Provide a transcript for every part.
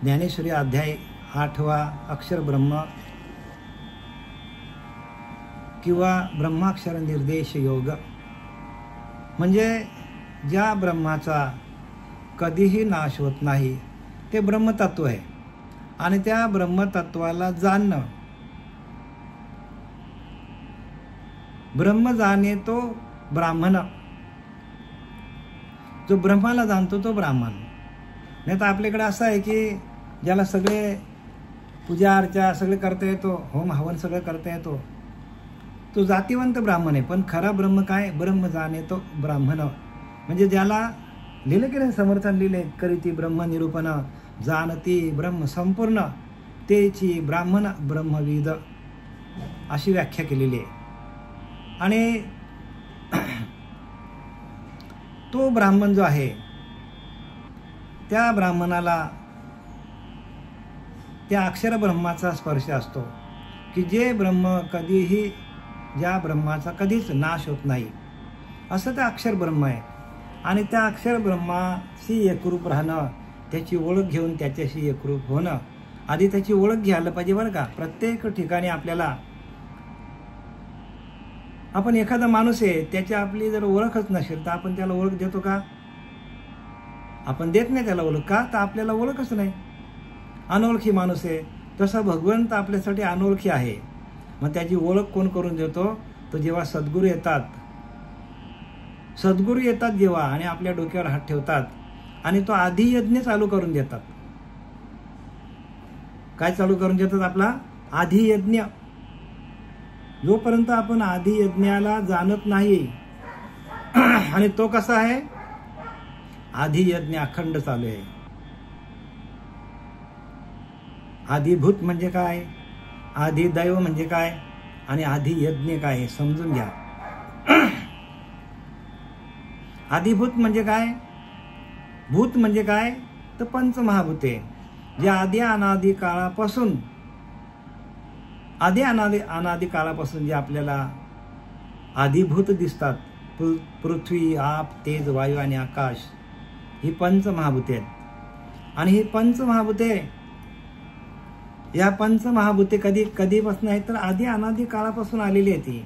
ज्ञानेश्वरी अध्याय 8वा अक्षर ब्रह्म किंवा ब्रह्माक्षर निर्देश योग, म्हणजे ज्या ब्रह्माचा कधीही नाश होत नाही ते ब्रह्मतत्व आहे. आणि त्या ब्रह्मतत्वाला जाणणं, ब्रह्म जाणे तो ब्राह्मण, जो ब्रह्माला जाणतो तो ब्राह्मण. नाही तर आपल्याकडे असं आहे की ज्याला सगळे पूजा अर्चा सगळे करता येतो, होम हवन सगळं करता येतो, तो जातिवंत ब्राह्मण आहे. पण खरा ब्रह्म काय? ब्रह्म जाणे तो ब्राह्मण. म्हणजे ज्याला लिहिलं की नाही, समर्थन लिहिले, करीती ब्रह्म निरूपण, जाणती ब्रह्म संपूर्ण, तेची ब्राह्मण ब्रह्मविद, अशी व्याख्या केलेली आहे. आणि तो ब्राह्मण जो आहे त्या ब्राह्मणाला त्या अक्षर ब्रह्माचा स्पर्श असतो, की जे ब्रह्म कधीही, ज्या ब्रह्माचा कधीच नाश होत नाही, असं ते अक्षर ब्रह्म आहे. आणि त्या अक्षर ब्रह्माशी एकरूप राहणं, त्याची ओळख घेऊन त्याच्याशी एकरूप होणं, आधी त्याची ओळख घ्यायला पाहिजे बरं का. प्रत्येक ठिकाणी आपल्याला, आपण एखादा माणूस आहे त्याची आपली जर ओळखच नसेल तर आपण त्याला ओळख देतो का? आपण देत नाही त्याला ओळख. का? तर आपल्याला ओळखच नाही, अनोळखी माणूस आहे. तसं भगवंत आपल्यासाठी अनोळखी आहे. मग त्याची ओळख कोण करून देतो? तर जेव्हा सद्गुरू येतात, सद्गुरू येतात जेव्हा आणि आपल्या डोक्यावर हात ठेवतात आणि तो आधी यज्ञ चालू करून देतात. काय चालू करून देतात? आपला आधी यज्ञ. जोपर्यंत आपण आधी यज्ञाला जाणत नाही, आणि तो कसा आहे? आधी यज्ञ अखंड चालू आहे. आधिभूत म्हणजे काय, आधी दैव म्हणजे काय, आणि आधी यज्ञ काय हे समजून घ्या. आधिभूत म्हणजे काय? भूत म्हणजे काय? तर पंचमहाभूते, जे आधी अनादी काळापासून, अनादी काळापासून जे आपल्याला आधिभूत दिसतात, पृथ्वी, आप, तेज, वायू आणि आकाश, ही पंचमहाभूते आहेत. आणि ही पंचमहाभूते, या पंचमहाभूते कधीपासून आहेत? तर आधी अनादी काळापासून आलेली आहे ती.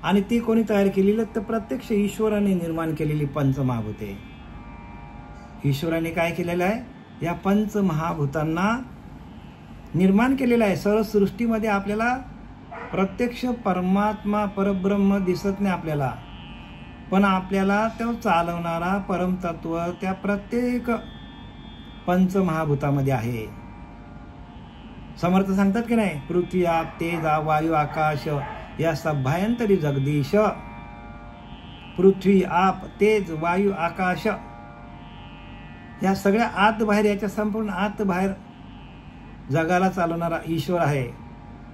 आणि ती कोणी तयार केलेली? तर प्रत्यक्ष ईश्वराने निर्माण केलेली पंचमहाभूते. ईश्वराने काय केलेलं आहे? या पंचमहाभूतांना निर्माण केलेलं आहे. सर्व सृष्टीमध्ये आपल्याला प्रत्यक्ष परमात्मा परब्रह्म दिसत नाही आपल्याला, पण आपल्याला तो चालवणारा परमतत्व त्या प्रत्येक पंचमहाभूतामध्ये आहे. समर्थ सांगतात की नाही, पृथ्वी, आप, तेज, वायू, आकाश या सभ्यांतरी जगदीश. पृथ्वी, आप, तेज, वायू, आकाश या सगळ्या आत बाहेर, याच्या संपूर्ण आत बाहेर जगाला चालवणारा ईश्वर आहे.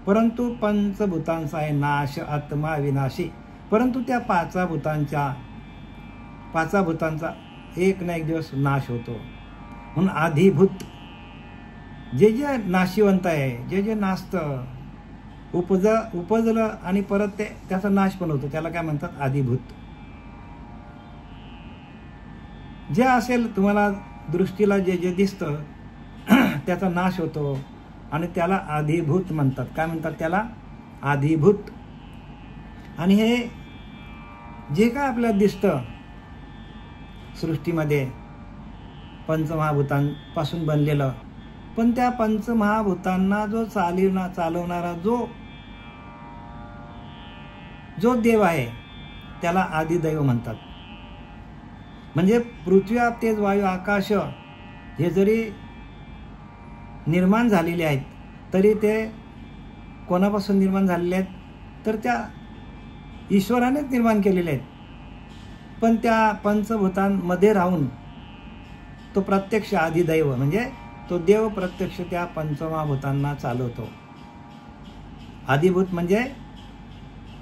परंतु पंचभूतांचा आहे नाश, आत्मा विनाशी. परंतु त्या पाचा भूतांचा एक ना एक दिवस नाश होतो. म्हणून आधिभूत, जे जे नाशिवंत आहे, जे जे नाचतं, उपजलं आणि परत त्याचा नाश पण होतो, त्याला काय म्हणतात? आधिभूत. जे असेल तुम्हाला दृष्टीला जे जे दिसतं त्याचा नाश होतो आणि त्याला आधिभूत म्हणतात. काय म्हणतात त्याला? आधिभूत. आणि हे जे काय आपल्याला दिसतं सृष्टीमध्ये पंचमहाभूतांपासून बनलेलं, पण त्या पंचमहाभूतांना जो चालवणारा जो देव आहे त्याला आदिदैव म्हणतात. म्हणजे पृथ्वी, आप, तेज, वायू, आकाश हे जरी निर्माण झालेले आहेत तरी ते कोणापासून निर्माण झालेले आहेत? तर त्या ईश्वरानेच निर्माण केलेले आहेत. पण त्या पंचभूतांमध्ये राहून तो प्रत्यक्ष आदिदैव, म्हणजे तो देव प्रत्यक्ष त्या पंचमहाभूतांना चालवतो. आदिभूत म्हणजे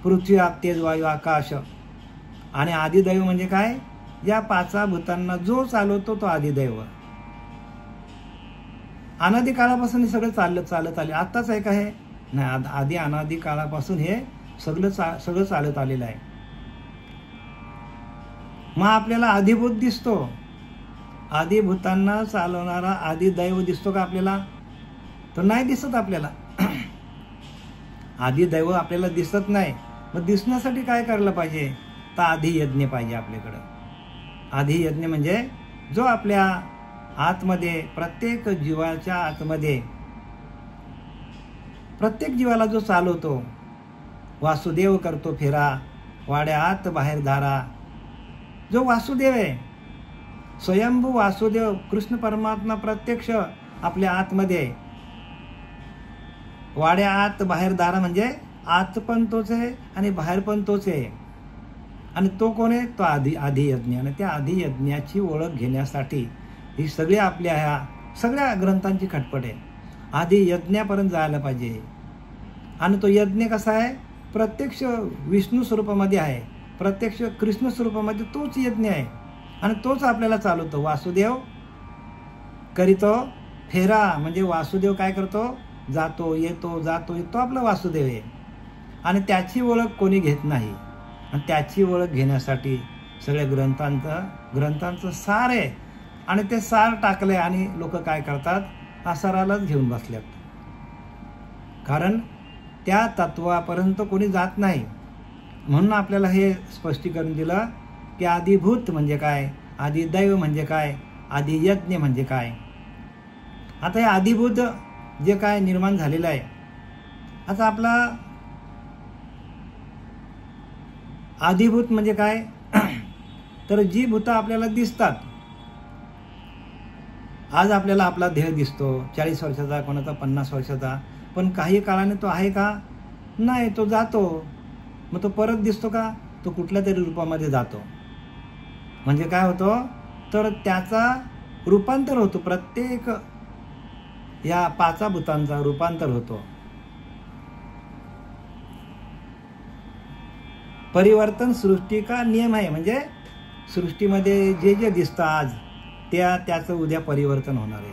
पृथ्वी, आप, तेज, वायू, आकाश. आणि आदिदैव म्हणजे काय? या पाचा भूतांना जो चालवतो तो आदिदैव. अनादी काळापासून हे सगळं चालत आले. आत्ताच आहे का हे? नाही, आधी अनादी काळापासून हे सगळं चालत आलेलं आहे. मग आपल्याला आधिभूत दिसतो, आदिभूतांना चालवणारा आदिदैव दिसतो का आपल्याला? तर नाही दिसत आपल्याला. आदिदैव आपल्याला दिसत नाही. मग दिसण्यासाठी काय करायला पाहिजे? तर आदियज्ञ पाहिजे आपल्याकडं. आदियज्ञ म्हणजे जो आपल्या आतमध्ये, प्रत्येक जीवाच्या आतमध्ये, प्रत्येक जीवाला जो चालवतो. वासुदेव करतो फेरा, वाड्या आत बाहेर धारा. जो वासुदेव आहे, स्वयंभू वासुदेव कृष्ण परमात्मा प्रत्यक्ष आपल्या आतमध्ये, वाड्या आत बाहेर दारा म्हणजे आत पण तोच आहे आणि बाहेर पण तोच आहे. आणि तो कोण आहे? तो आदियज्ञ. आणि त्या आदियज्ञाची ओळख घेण्यासाठी ही सगळी आपल्या ह्या सगळ्या ग्रंथांची खटपट आहे. आदियज्ञापर्यंत जायला पाहिजे. आणि तो यज्ञ कसा आहे? प्रत्यक्ष विष्णू स्वरूपामध्ये आहे, प्रत्यक्ष कृष्ण स्वरूपामध्ये तोच यज्ञ आहे. आणि तोच आपल्याला चालवतो. वासुदेव करीतो फेरा म्हणजे वासुदेव काय करतो? जातो येतो जातो येतो, आपला वासुदेव आहे. आणि त्याची ओळख कोणी घेत नाही. आणि त्याची ओळख घेण्यासाठी सगळ्या ग्रंथांचं सार आहे. आणि ते सार टाकले आणि लोक काय करतात? आसारालाच घेऊन बसल्यात. कारण त्या तत्वापर्यंत कोणी जात नाही. म्हणून आपल्याला हे स्पष्टीकरण दिलं की आदिभूत म्हणजे काय, आदिदैव म्हणजे काय, आदियज्ञ म्हणजे काय. आता हे आदिभूत जे काय निर्माण झालेलं आहे, आता आपला आदिभूत म्हणजे काय? तर जी भूतं आपल्याला दिसतात. आज आपल्याला आपला देह दिसतो 40 वर्षाचा, कोणाचा 50 वर्षाचा. पण काही काळाने तो आहे का? नाही, तो जातो. मग तो परत दिसतो का? तो कुठल्या तरी रूपामध्ये जातो. म्हणजे काय होतो? तर त्याचा रूपांतर होतो. प्रत्येक या 5 भूतांचा रूपांतर होतो. परिवर्तन सृष्टी का नियम आहे. म्हणजे सृष्टीमध्ये जे जे दिसतं आज त्याचं उद्या परिवर्तन होणार आहे.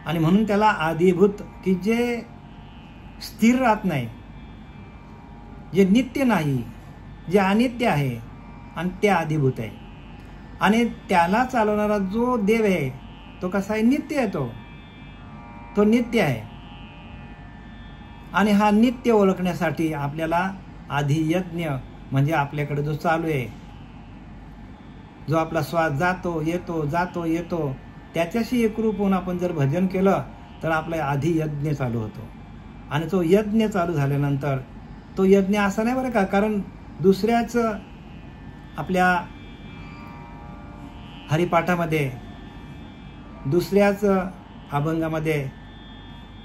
आणि म्हणून त्याला आदिभूत, की जे स्थिर राहत नाही, जे नित्य नाही, जे अनित्य आहे, आणि ते आदिभूत आहे. आणि त्याला चालवणारा जो देव आहे तो कसा आहे? नित्य आहे. तो नित्य आहे. आणि हा नित्य ओळखण्यासाठी आपल्याला आदियज्ञ म्हणजे आपल्याकडे जो चालू आहे, जो आपला श्वास जातो येतो जातो येतो, त्याच्याशी एकरूप होऊन आपण जर भजन केलं तर आपला आदियज्ञ चालू होतो. आणि तो यज्ञ चालू झाल्यानंतर तो यज्ञ असा नाही बरं का, कारण दुसऱ्याच आपल्या हरिपाठामध्ये, दुसऱ्याच अभंगामध्ये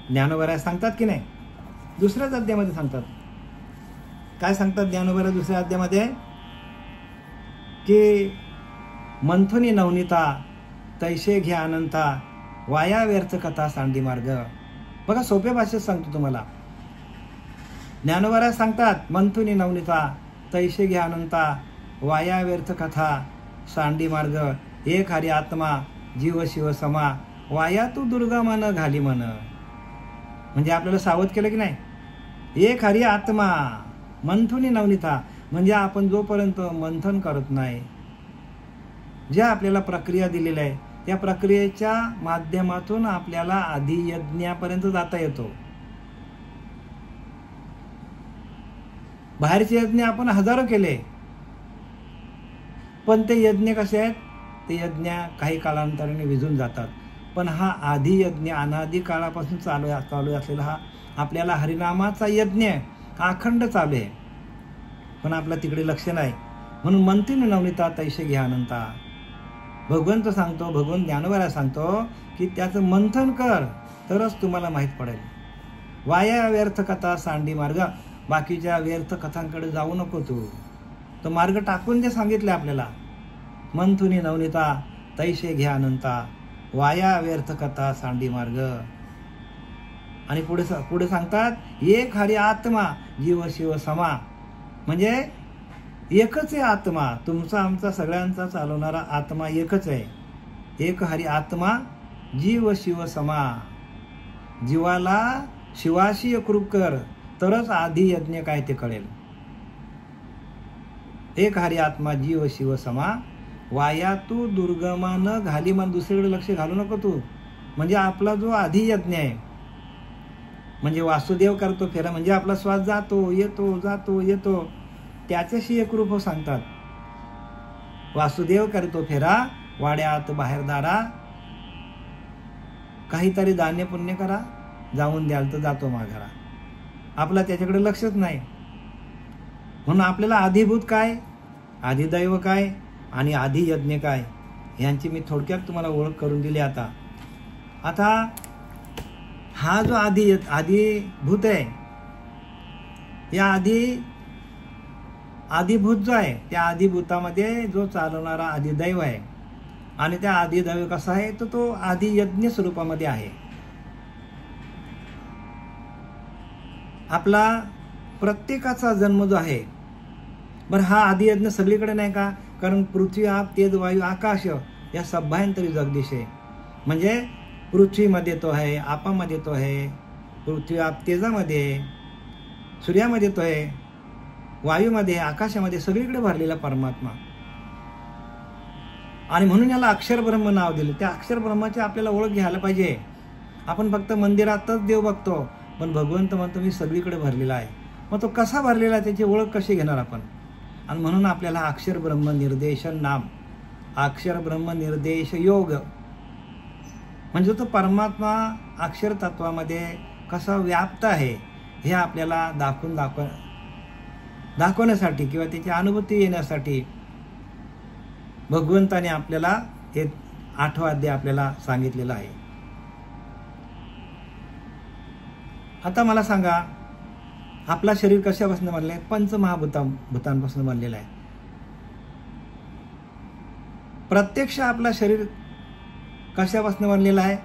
ज्ञानोबा सांगतात की नाही, दुसऱ्याच अध्यायामध्ये सांगतात. काय सांगतात ज्ञानोबा दुसऱ्या अध्यायामध्ये? की मंथुनी नवनीता तैसे घ्या अनंता, वाया व्यर्थ कथा सांडी मार्ग. बघा, सोप्या भाषेत सांगतो तुम्हाला. ज्ञानोबा सांगतात मंथुनी नवनीता तैसे घ्या अनंता, वाया व्यर्थ कथा सांडी मार्ग. एक हरी आत्मा जीव शिव समा, वाया तू दुर्गा मन घाली मन. म्हणजे आपल्याला सावध केलं की नाही? एक हरी आत्मा मंथुनी नवनीता म्हणजे आपण जोपर्यंत मंथन करत नाही, ज्या आपल्याला प्रक्रिया दिलेल्या आहे त्या प्रक्रियेच्या माध्यमातून आपल्याला आदियज्ञापर्यंत जाता येतो. बाहेरचे यज्ञ आपण हजारो केले, पण ते यज्ञ कसे आहेत? ते यज्ञ काही कालांतराने विझून जातात. पण हा आदियज्ञ अनादी काळापासून चालू असलेला हा आपल्याला हरिनामाचा यज्ञ अखंड चालू आहे. पण आपला तिकडे लक्ष नाही. म्हणून मंथुनी नवनीता तैसे घ्या अनंता. भगवंत सांगतो, भगवंत ज्ञानोबा सांगतो की त्याचं मंथन कर तरच तुम्हाला माहीत पडेल. वाया व्यर्थ कथा सांडी मार्ग. बाकीच्या व्यर्थ कथांकडे जाऊ नको तू. तो मार्ग टाकून जे सांगितले आपल्याला, मंथुनी नवनीता तैसे घ्या अनंता, वाया व्यर्थ कथा सांडी मार्ग. आणि पुढे सांगतात एक हरी आत्मा जीव शिव समा. म्हणजे एकच आहे आत्मा, तुमचा आमचा सगळ्यांचा चालवणारा आत्मा एकच आहे. एक हरी आत्मा जीव शिव समा. जीवाला शिवाशी एकरूप कर तरच आधी यज्ञ काय ते कळेल. एक हरी आत्मा जीव शिव समा, वाया तू दुर्गमान घाली, मन दुसरीकडे लक्ष घालू नको तू. म्हणजे आपला जो आधी यज्ञ आहे, म्हणजे वासुदेव करतो फेरा, म्हणजे आपला श्वास जातो येतो जातो येतो, त्याच्याशी एकरूप हो सांगतात. वासुदेव करतो फेरा वाड्यात बाहेर दारा, काहीतरी दान्य पुण्य करा, जाऊन द्याल तर जातो माघारा. आपला त्याच्याकडे लक्षच नाही. म्हणून आपल्याला आधिभूत काय, आधिदैव काय आणि आधी यज्ञ काय, यांची मी थोडक्यात तुम्हाला ओळख करून दिली. आता हा जो आधिभूत आहे, या आधिभूत जो आहे, त्या आधिभूतामध्ये जो चालवणारा आधिदैव आहे, आणि त्या आधिदैव कसा आहे, तर तो आधी यज्ञ स्वरूपामध्ये आहे. आपला प्रत्येकाचा जन्म जो आहे, बरं हा आधी यज्ञ सगळीकडे नाही का, कारण पृथ्वी आप तेज वायू आकाश या सभ्यांतरी जगदीश आहे. म्हणजे पृथ्वीमध्ये तो आहे, आपामध्ये तो आहे, पृथ्वी आप तेजामध्ये, सूर्यामध्ये तो आहे, वायूमध्ये, आकाशामध्ये, सगळीकडे भरलेला परमात्मा. आणि म्हणून याला अक्षर ब्रह्म नाव दिलं. त्या अक्षर ब्रह्माची आपल्याला ओळख घ्यायला पाहिजे. आपण फक्त मंदिरातच देव बघतो, पण भगवंत म्हणतो मी सगळीकडे भरलेला आहे. मग तो कसा भरलेला आहे, त्याची ओळख कशी घेणार आपण? आणि म्हणून आपल्याला अक्षर ब्रह्म निर्देशन नाम, अक्षर ब्रह्म निर्देश योग, म्हणजे तो परमात्मा अक्षर तत्वामध्ये कसा व्याप्त आहे हे आपल्याला दाखवण्यासाठी किंवा त्याची अनुभूती येण्यासाठी भगवंताने आपल्याला हे 8वां अध्याय आपल्याला सांगितलेलं आहे. आता मला सांगा, आपला शरीर कशापासून बनलं आहे? पंचमहाभूतांपासून बनलेलं आहे. प्रत्यक्ष आपला शरीर कशापासून बनलेलं आहे?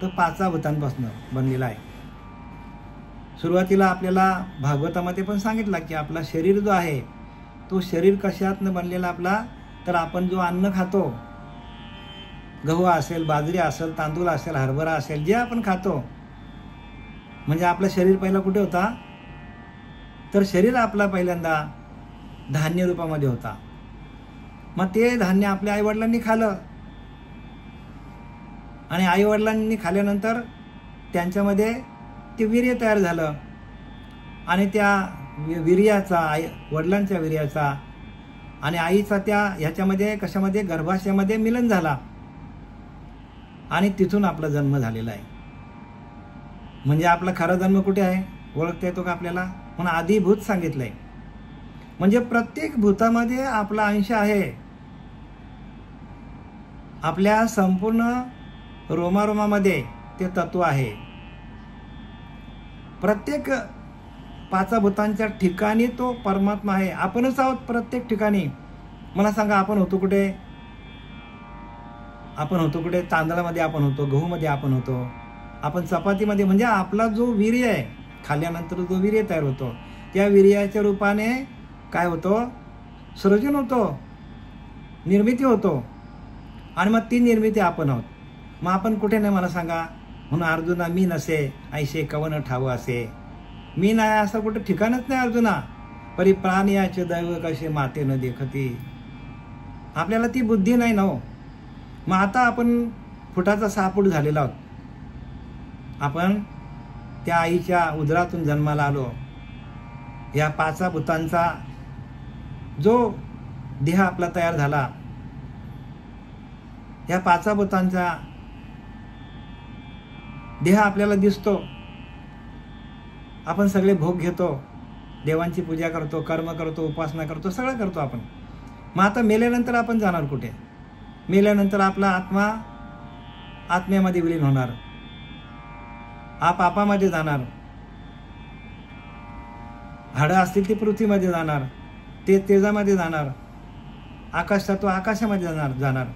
तर 5 भूतांपासून बनलेला आहे. सुरुवातीला आपल्याला भागवतामध्ये पण सांगितलं की आपला शरीर जो आहे, तो शरीर कशातनं बनलेला आपला, तर आपण जो अन्न खातो, गहू असेल, बाजरी असेल, तांदूळ असेल, हरभरा असेल, जे आपण खातो, म्हणजे आपलं शरीर पहिला कुठे होता, तर शरीर आपला पहिल्यांदा धान्य रूपामध्ये होता. मग ते धान्य आपल्या आईवडिलांनी खाल्लं, आणि आईवडिलांनी खाल्ल्यानंतर त्यांच्यामध्ये ते वीर्य तयार झालं, आणि त्या वीर्याचा, वडिलांच्या वीर्याचा आणि आईचा त्या ह्याच्यामध्ये कशामध्ये, गर्भाशयामध्ये मिलन झाला, आणि तिथून आपला जन्म झालेला आहे. म्हणजे आपला खरा जन्म कुठे आहे, ओळखता येतो का आपल्याला? म्हणून आधिभूत सांगितलंय. म्हणजे प्रत्येक भूतामध्ये आपला अंश आहे. आपल्या संपूर्ण रोमारोमामध्ये ते तत्व आहे. प्रत्येक 5 भूतांच्या ठिकाणी तो परमात्मा आहे. आपणच आहोत प्रत्येक ठिकाणी. मला सांगा, आपण होतो कुठे? आपण होतो कुठे? तांदळामध्ये आपण होतो, गहूमध्ये आपण होतो, आपण चपातीमध्ये. म्हणजे आपला जो वीर्य आहे, खाल्ल्यानंतर जो वीर्य तयार होतो, त्या वीर्याच्या रूपाने काय होतो? सृजन होतो, निर्मिती होतो, आणि मग ती निर्मिती आपण आहोत. मग आपण कुठे नाही, मला सांगा. म्हणून अर्जुना मी नसे ऐसे कवन ठाव असे, मी नाही असं कुठं ठिकाणच नाही अर्जुना. परी प्राणयाचे दैव कसे माते न देखती. आपल्याला ती बुद्धी नाही ना हो. मग आता आपण फुटाचा 6 फूट झालेला आहोत. आपण त्या आईच्या उदरातून जन्माला आलो. या 5 भूतांचा जो देह आपला तयार झाला, या 5 भूतांचा देह आपल्याला दिसतो. आपण सगळे भोग घेतो, देवांची पूजा करतो, कर्म करतो, उपासना करतो, सगळं करतो आपण. मग आता मेल्यानंतर आपण जाणार कुठे? मेल्यानंतर आपला आत्मा आत्म्यामध्ये विलीन होणार, आपामध्ये जाणार, हाडं असतील ती पृथ्वीमध्ये जाणार, ते तेजामध्ये जाणार, आकाश तत्व आकाशामध्ये जाणार.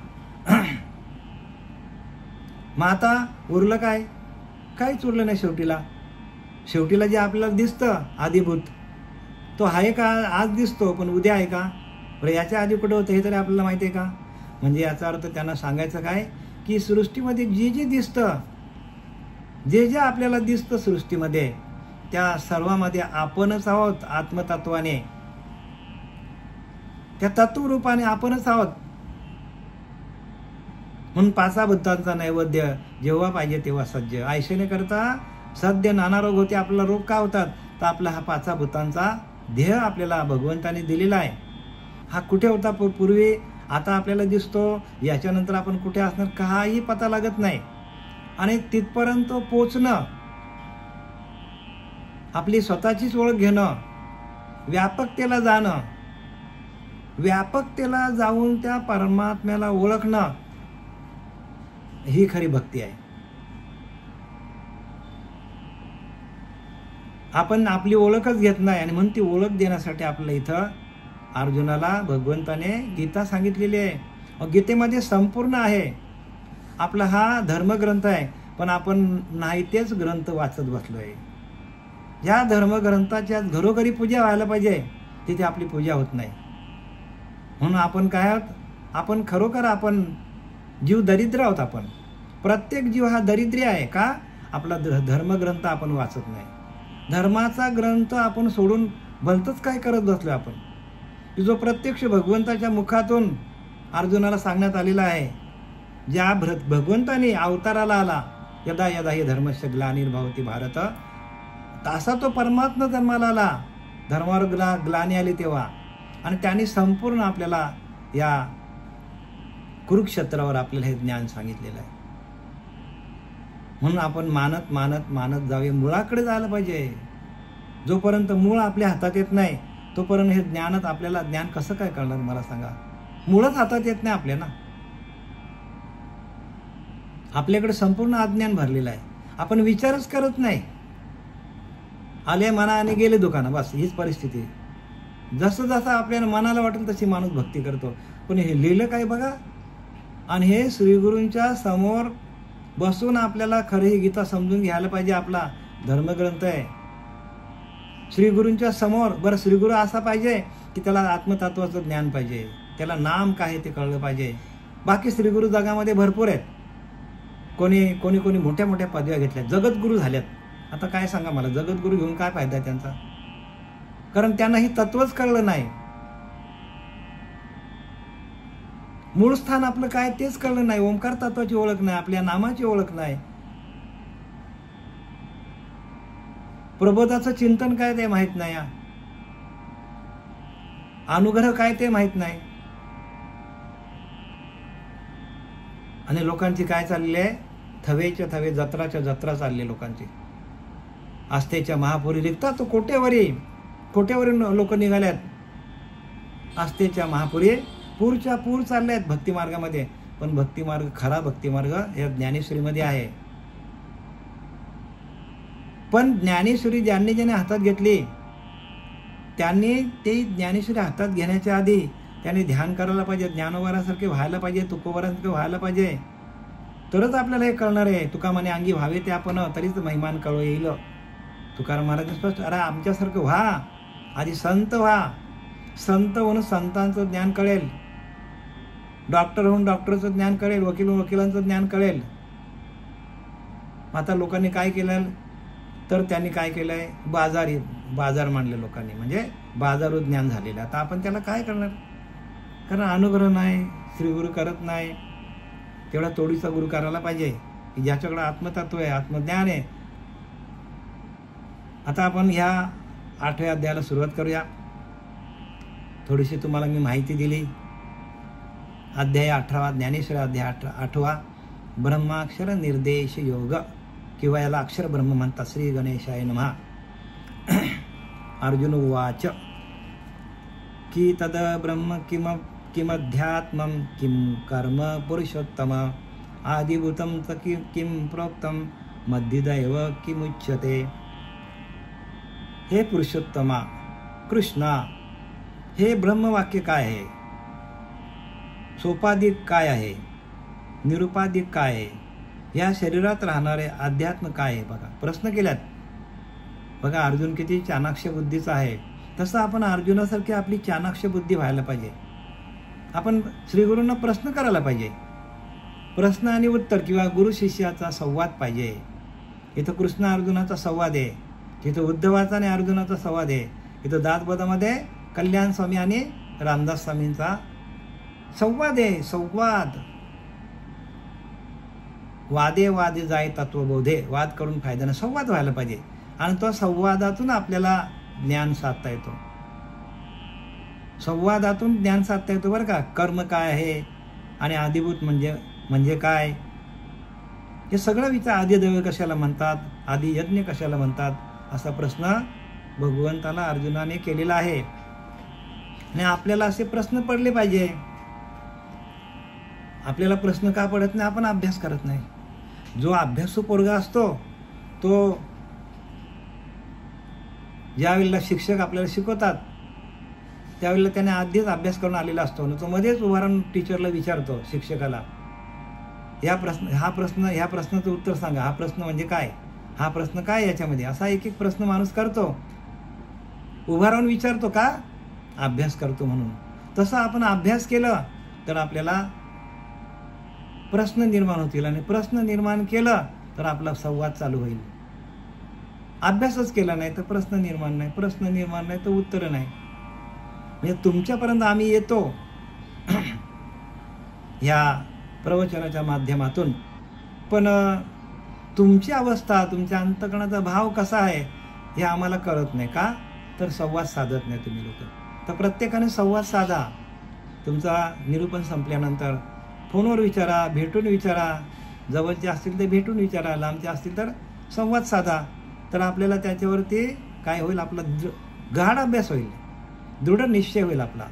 मग आता उरलं काय? काहीच उरलं नाही शेवटीला जे आपल्याला दिसतं आधिभूत, तो आहे का? आज दिसतो, पण उद्या आहे का? बरं, याच्या आधी कुठं होतं हे तरी आपल्याला माहिती आहे का? म्हणजे याचा अर्थ त्यांना सांगायचं काय, की सृष्टीमध्ये जे दिसतं, जे आपल्याला दिसतं सृष्टीमध्ये, त्या सर्वामध्ये आपणच आहोत. आत्मतत्वाने, त्या तत्वरूपाने आपणच आहोत. म्हणून 5 भूतांचा नैवेद्य जेव्हा पाहिजे तेव्हा सज्ज. ऐशेने करता सद्य नाना रोग होते. आपला रोग का होतात? तर आपला हा 5 भूतांचा देह आपल्याला भगवंताने दिलेला आहे. हा कुठे होता पूर्वी, आता आपल्याला दिसतो. याच्यानंतर आपण कुठे असणार काही पता लागत नाही. आणि तिथपर्यंत पोचणं, आपली स्वतःचीच ओळख घेणं, व्यापकतेला जाणं, व्यापकतेला जाऊन त्या परमात्म्याला ओळखणं, ही खरी भक्ती आहे. आपण आपली ओळखच घेत नाही. आणि म्हणून ती ओळख देण्यासाठी आपल्याला इथं अर्जुनाला भगवंताने गीता सांगितलेली आहे. गीतेमध्ये संपूर्ण आहे. आपला हा धर्मग्रंथ आहे, पण आपण नाही तेच ग्रंथ वाचत बसलोय. ज्या धर्मग्रंथाच्या घरोघरी पूजा व्हायला पाहिजे तिथे आपली पूजा होत नाही. म्हणून आपण काय आहोत? आपण खरोखर आपण जीव दरिद्र आहोत. आपण प्रत्येक जीव हा दरिद्री आहे. का? आपला धर्मग्रंथ आपण वाचत नाही. धर्माचा ग्रंथ आपण सोडून भलतंच काय करत बसलो आपण. जो प्रत्यक्ष भगवंताच्या मुखातून अर्जुनाला सांगण्यात आलेला आहे. ज्या भगवंताने अवताराला आला, यदा यदा ही धर्मस्य ग्लानिर्भवति भारत, तसा तो परमात्मा जन्माला आला. धर्मावर ग्लानी आली तेव्हा. आणि त्याने संपूर्ण आपल्याला या कुरुक्षेत्रावर आपल्याला हे ज्ञान सांगितलेलं आहे. म्हणून आपण मानत मानत मानत जावे. मुळाकडे जायला पाहिजे. जोपर्यंत मूळ आपल्या हातात येत नाही तोपर्यंत हे ज्ञानच आपल्याला ज्ञान कसं काय कळणार मला सांगा. मूळच हातात येत नाही आपल्याला. आपल्याकडे संपूर्ण अज्ञान भरलेलं आहे. आपण विचारच करत नाही. आले मना आणि गेले दुकानं, बस हीच परिस्थिती. जसं जसं आपल्याला मनाला वाटेल तशी माणूस भक्ती करतो. पण हे लिहिलं काय बघा. आणि हे श्रीगुरूंच्या समोर बसून आपल्याला खरं ही गीता समजून घ्यायला पाहिजे. आपला धर्मग्रंथ आहे श्रीगुरूंच्या समोर. बरं, श्रीगुरू असा पाहिजे की त्याला आत्मतत्वाचं ज्ञान पाहिजे, त्याला नाम काय ते कळलं पाहिजे. बाकी श्रीगुरू जगामध्ये भरपूर आहेत. कोणी कोणी कोणी मोठ्या मोठ्या पदव्या घेतल्या, जगद्गुरू झाल्यात. आता काय सांगा मला, जगद्गुरू घेऊन काय फायदा आहे त्यांचा? कारण त्यांना ही तत्वच कळलं नाही. मूळ स्थान आपलं काय तेच कळलं नाही. ओंकार तत्वाची ओळख नाही, आपल्या नामाची ओळख नाही, प्रबोधाचं चिंतन काय ते माहित नाही, अनुग्रह काय ते माहित नाही. आणि लोकांची काय चालली आहे? थवेच्या थवे, जत्राच्या जत्रा चालली लोकांची. आस्थेच्या महापुरी रिक्ता तो कोट्यावरी लोक निघाल्यात. आस्थेच्या महापुरी पूरच्या पूर चालले आहेत भक्ती मार्गामध्ये. पण भक्ती मार्ग, खरा भक्ती मार्ग या ज्ञानेश्वरीमध्ये आहे. पण ज्ञानेश्वरी ज्यांनी हातात घेतली त्यांनी ते ज्ञानेश्वरी हातात घेण्याच्या आधी त्यांनी ध्यान करायला पाहिजे. ज्ञानोबारासारखे व्हायला पाहिजे, तुकोबारासारखे व्हायला पाहिजे. तरच आपल्याला हे कळणार आहे. तुका म्हणे अंगी व्हावे ते आपण, तरीच महिमान कळू येईल. तुकाराम महाराज स्पष्ट, अरे आमच्यासारखं व्हा, आधी संत व्हा. संत होऊन संतांचं ज्ञान कळेल, डॉक्टर होऊन डॉक्टरचं ज्ञान कळेल, वकील होऊन वकिलांचं ज्ञान कळेल. आता लोकांनी काय केलं? तर त्यांनी काय केलंय? बाजार मांडले लोकांनी, म्हणजे बाजारू ज्ञान झालेलं. आता आपण त्याला काय करणार? कारण अनुग्रह नाही, श्रीगुरु करत नाही. तेवढा तोडीचा गुरु करायला पाहिजे की ज्याच्याकडे आत्मतत्व आहे, आत्मज्ञान आहे. आता आपण ह्या 8व्या अध्यायाला सुरुवात करूया. थोडीशी तुम्हाला मी माहिती दिली. अध्याय 18, ज्ञानेश्वर अध्याय 8वा, ब्रह्माक्षर निर्देश योग, किंवा याला अक्षर ब्रह्म म्हणतात. श्री गणेशाय नमः. अर्जुन उवाच की तद ब्रह्म किमध्यात्मं किं कर्म पुरुषोत्तम आदिभूतं च किं प्रोक्तं मद्दिदैव किमुच्यते. हे पुरुषोत्तमा कृष्णा, हे ब्रह्मवाक्य काय आहे? सोपाधिक काय आहे? निरुपाधिक काय आहे? या शरीरात राहणारे अध्यात्म काय आहे? बघा, प्रश्न केल्यात. बघा अर्जुन किती चाणाक्ष बुद्धीचा आहे. तसं आपण अर्जुनासारखी आपली चाणाक्ष बुद्धी व्हायला पाहिजे. आपण श्रीगुरूंना प्रश्न करायला पाहिजे. प्रश्न आणि उत्तर किंवा गुरु शिष्याचा संवाद पाहिजे. इथं कृष्ण अर्जुनाचा संवाद आहे, तिथं उद्धवाचा आणि अर्जुनाचा संवाद आहे. इथं दासबोधामध्ये कल्याण स्वामी आणि रामदास स्वामींचा संवाद आहे. संवाद वादे वादे जाय तत्वबोधे, वाद करून फायदा नाही, संवाद व्हायला पाहिजे. आणि तो संवादातून आपल्याला ज्ञान साधता येतो, संवादातून ज्ञान साधता येतो बरं का. कर्म काय आहे आणि आदिभूत म्हणजे काय, हे सगळं विचार. आदिदैव कशाला म्हणतात, आदि यज्ञ कशाला म्हणतात, असा प्रश्न भगवंताला अर्जुनाने केलेला आहे. आणि आपल्याला असे प्रश्न पडले पाहिजे. आपल्याला प्रश्न का पडत नाही, आपण अभ्यास करत नाही. जो अभ्यासू पोरगा असतो तो ज्या वेळेला शिक्षक आपल्याला शिकवतात त्यावेळेला त्याने आधीच अभ्यास करून आलेला असतो आणि तो मध्येच उभा राहून टीचरला विचारतो, शिक्षकाला, ह्या प्रश्नाचं उत्तर सांगा, हा प्रश्न म्हणजे काय, हा प्रश्न काय याच्यामध्ये, असा एक एक प्रश्न माणूस करतो, उभा राहून विचारतो. का, अभ्यास करतो म्हणून. तसं आपण अभ्यास केलं तर आपल्याला प्रश्न निर्माण होतील आणि प्रश्न निर्माण केलं तर आपला संवाद चालू होईल. अभ्यासच केला नाही तर प्रश्न निर्माण नाही, प्रश्न निर्माण नाही तर उत्तर नाही. म्हणजे तुमच्यापर्यंत आम्ही येतो ह्या प्रवचनाच्या माध्यमातून, पण तुमची अवस्था, तुमच्या अंतःकरणाचा भाव कसा आहे हे आम्हाला कळत नाही. का, तर संवाद साधत नाही तुम्ही लोक. तर प्रत्येकाने संवाद साधा. तुमचा निरूपण संपल्यानंतर फोनवर विचारा, भेटून विचारा, जवळचे असतील तर भेटून विचारा, लांबचे असतील तर संवाद साधा. तर आपल्याला त्याच्यावरती काय होईल, आपला गाढ अभ्यास होईल, दृढ निश्चय होईल आपला.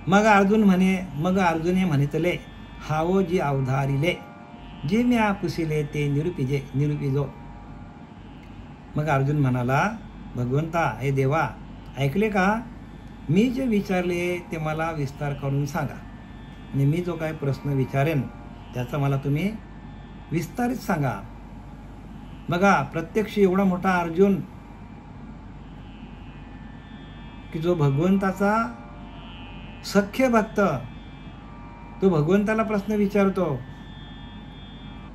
मग अर्जुने म्हणितले, हावो जी अवधारिले, जे मी पुसिले ते निरूपिजो. मग अर्जुन म्हणाला, भगवंता, हे देवा, ऐकले का, मी जे विचारले ते मला विस्तार करून सांगा. आणि मी जो काय प्रश्न विचारेन त्याचा मला तुम्ही विस्तारित सांगा. बघा, प्रत्यक्ष एवढा मोठा अर्जुन की जो भगवंताचा सख्य भक्त, तो भगवंताला प्रश्न विचारतो,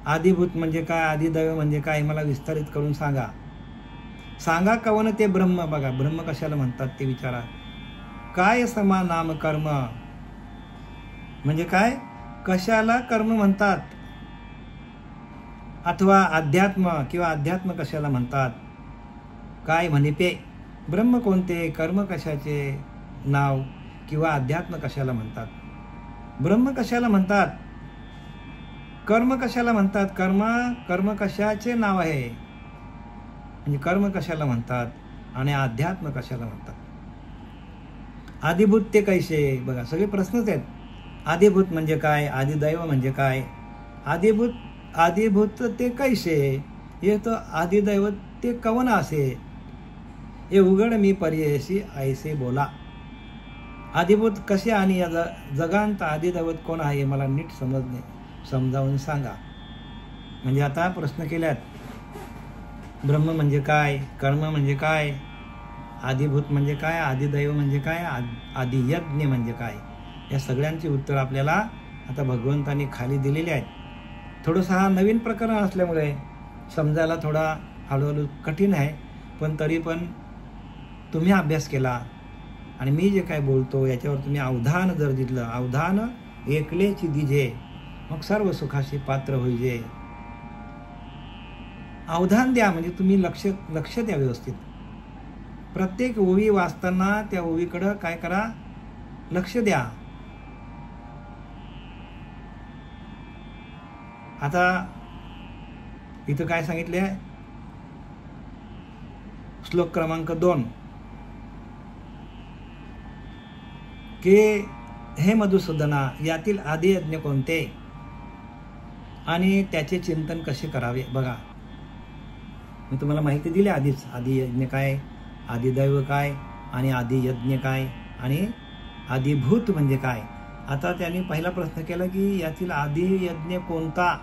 आदिभूत म्हणजे काय, आदिदैव म्हणजे काय, मला विस्तारित करून सांगा. सांगा कवन ते ब्रह्म. बघा, ब्रह्म कशाला म्हणतात ते विचारा. काय समा नाम कर्म म्हणजे काय, कशाला कर्म म्हणतात, अथवा अध्यात्म किंवा अध्यात्म कशाला म्हणतात. काय म्हणिते, ब्रह्म कोणते, कर्म कशाचे नाव किंवा अध्यात्म कशाला म्हणतात. ब्रह्म कशाला म्हणतात, कर्म कशाला म्हणतात, कर्म कशाचे नाव आहे, म्हणजे कर्म कशाला म्हणतात आणि अध्यात्म कशाला म्हणतात. आदिभूत ते कैसे. बघा, सगळे प्रश्नच आहेत. आदिभूत म्हणजे काय, आदिदैव म्हणजे काय, आदिभूत ते कैसे, हे तर आदिदैव ते कवन असे, हे उघड मी पर्यायशी ऐसे बोला. आदिभूत कसे आणि या जगांत आदिदैवत कोण आहे मला नीट समजावून सांगा. म्हणजे आता प्रश्न केल्यात, ब्रह्म म्हणजे काय, कर्म म्हणजे काय, आदिभूत म्हणजे काय, आदिदैव म्हणजे काय, आदियज्ञ म्हणजे काय, या सगळ्यांची उत्तर आपल्याला आता भगवंतांनी खाली दिलेली आहेत. थोडंसं हा नवीन प्रकरण असल्यामुळे समजायला थोडा हळूहळू कठीण आहे, पण तरी पण तुम्ही अभ्यास केला आणि मी जे काय बोलतो याच्यावर तुम्ही अवधान जर दिलं, अवधान एकलेची दिजे, मग सर्व सुखाशी पात्र होईजे. अवधान द्या म्हणजे तुम्ही लक्ष द्या व्यवस्थित. प्रत्येक ओवी वाचताना त्या ओवीकडं काय करा, लक्ष द्या. आता इथं काय सांगितले, श्लोक क्रमांक 2 की हे मधुसूदना, यातील आदियज्ञ कोणते आणि त्याचे चिंतन कसे करावे. बघा, मी तुम्हाला माहिती दिली आधीच, आदियज्ञ काय, आदिदैव काय आणि आदियज्ञ काय आणि आदिभूत म्हणजे काय. आता त्यांनी पहिला प्रश्न केला की यातील आदियज्ञ कोणता.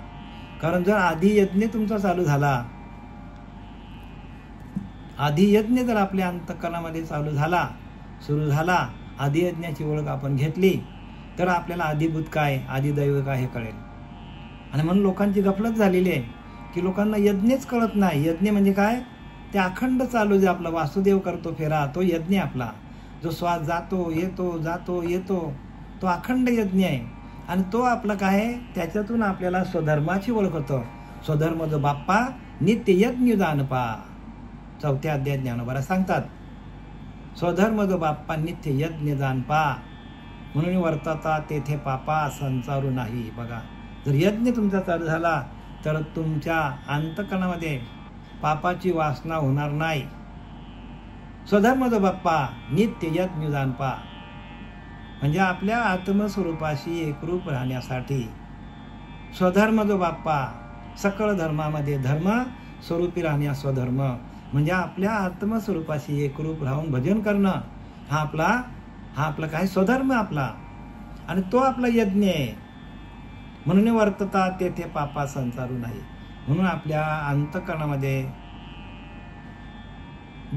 कारण जर आदियज्ञ तुमचा चालू झाला, आदियज्ञ जर आपल्या अंतःकरणामध्ये सुरू झाला, आदियज्ञाची ओळख आपण घेतली तर आपल्याला आदिभूत काय, आदिदैव काय हे कळेल. आणि म्हणून लोकांची गफलत झालेली आहे की लोकांना यज्ञच कळत नाही. यज्ञ म्हणजे काय, ते अखंड चालू जे आपला वासुदेव करतो फेरा, तो यज्ञ आपला. जो श्वास जातो येतो तो अखंड यज्ञ आहे. आणि तो आपला काय आहे, त्याच्यातून आपल्याला स्वधर्माची ओळख होतं. स्वधर्म जो बाप्पा नित्य यज्ञ जाणपा, 4थ्या अध्यायात ज्ञानोबा सांगतात. स्वधर्म जो बाप्पा नित्य यज्ञ जाणपा, म्हणून वर्तता तेथे पापा संचारू नाही. बघा, जर यज्ञ तुमचा चालू झाला तर तुमच्या अंतःकरणामध्ये पापाची वासना होणार नाही. स्वधर्म जो बाप्पा नित्य यज्ञ जाणपा, म्हणजे आपल्या आत्मस्वरूपाशी एकरूप राहण्यासाठी स्वधर्म जो बाप्पा, सकळ धर्मामध्ये धर्म स्वरूपी राहण्यास स्वधर्म, म्हणजे आपल्या आत्मस्वरूपाशी एकरूप राहून भजन करणं, हा आपला काय स्वधर्म आपला. आणि तो आपला यज्ञ आहे. म्हणून वर्तता तेथे पापा संचारू नाही. म्हणून आपल्या अंतःकरणामध्ये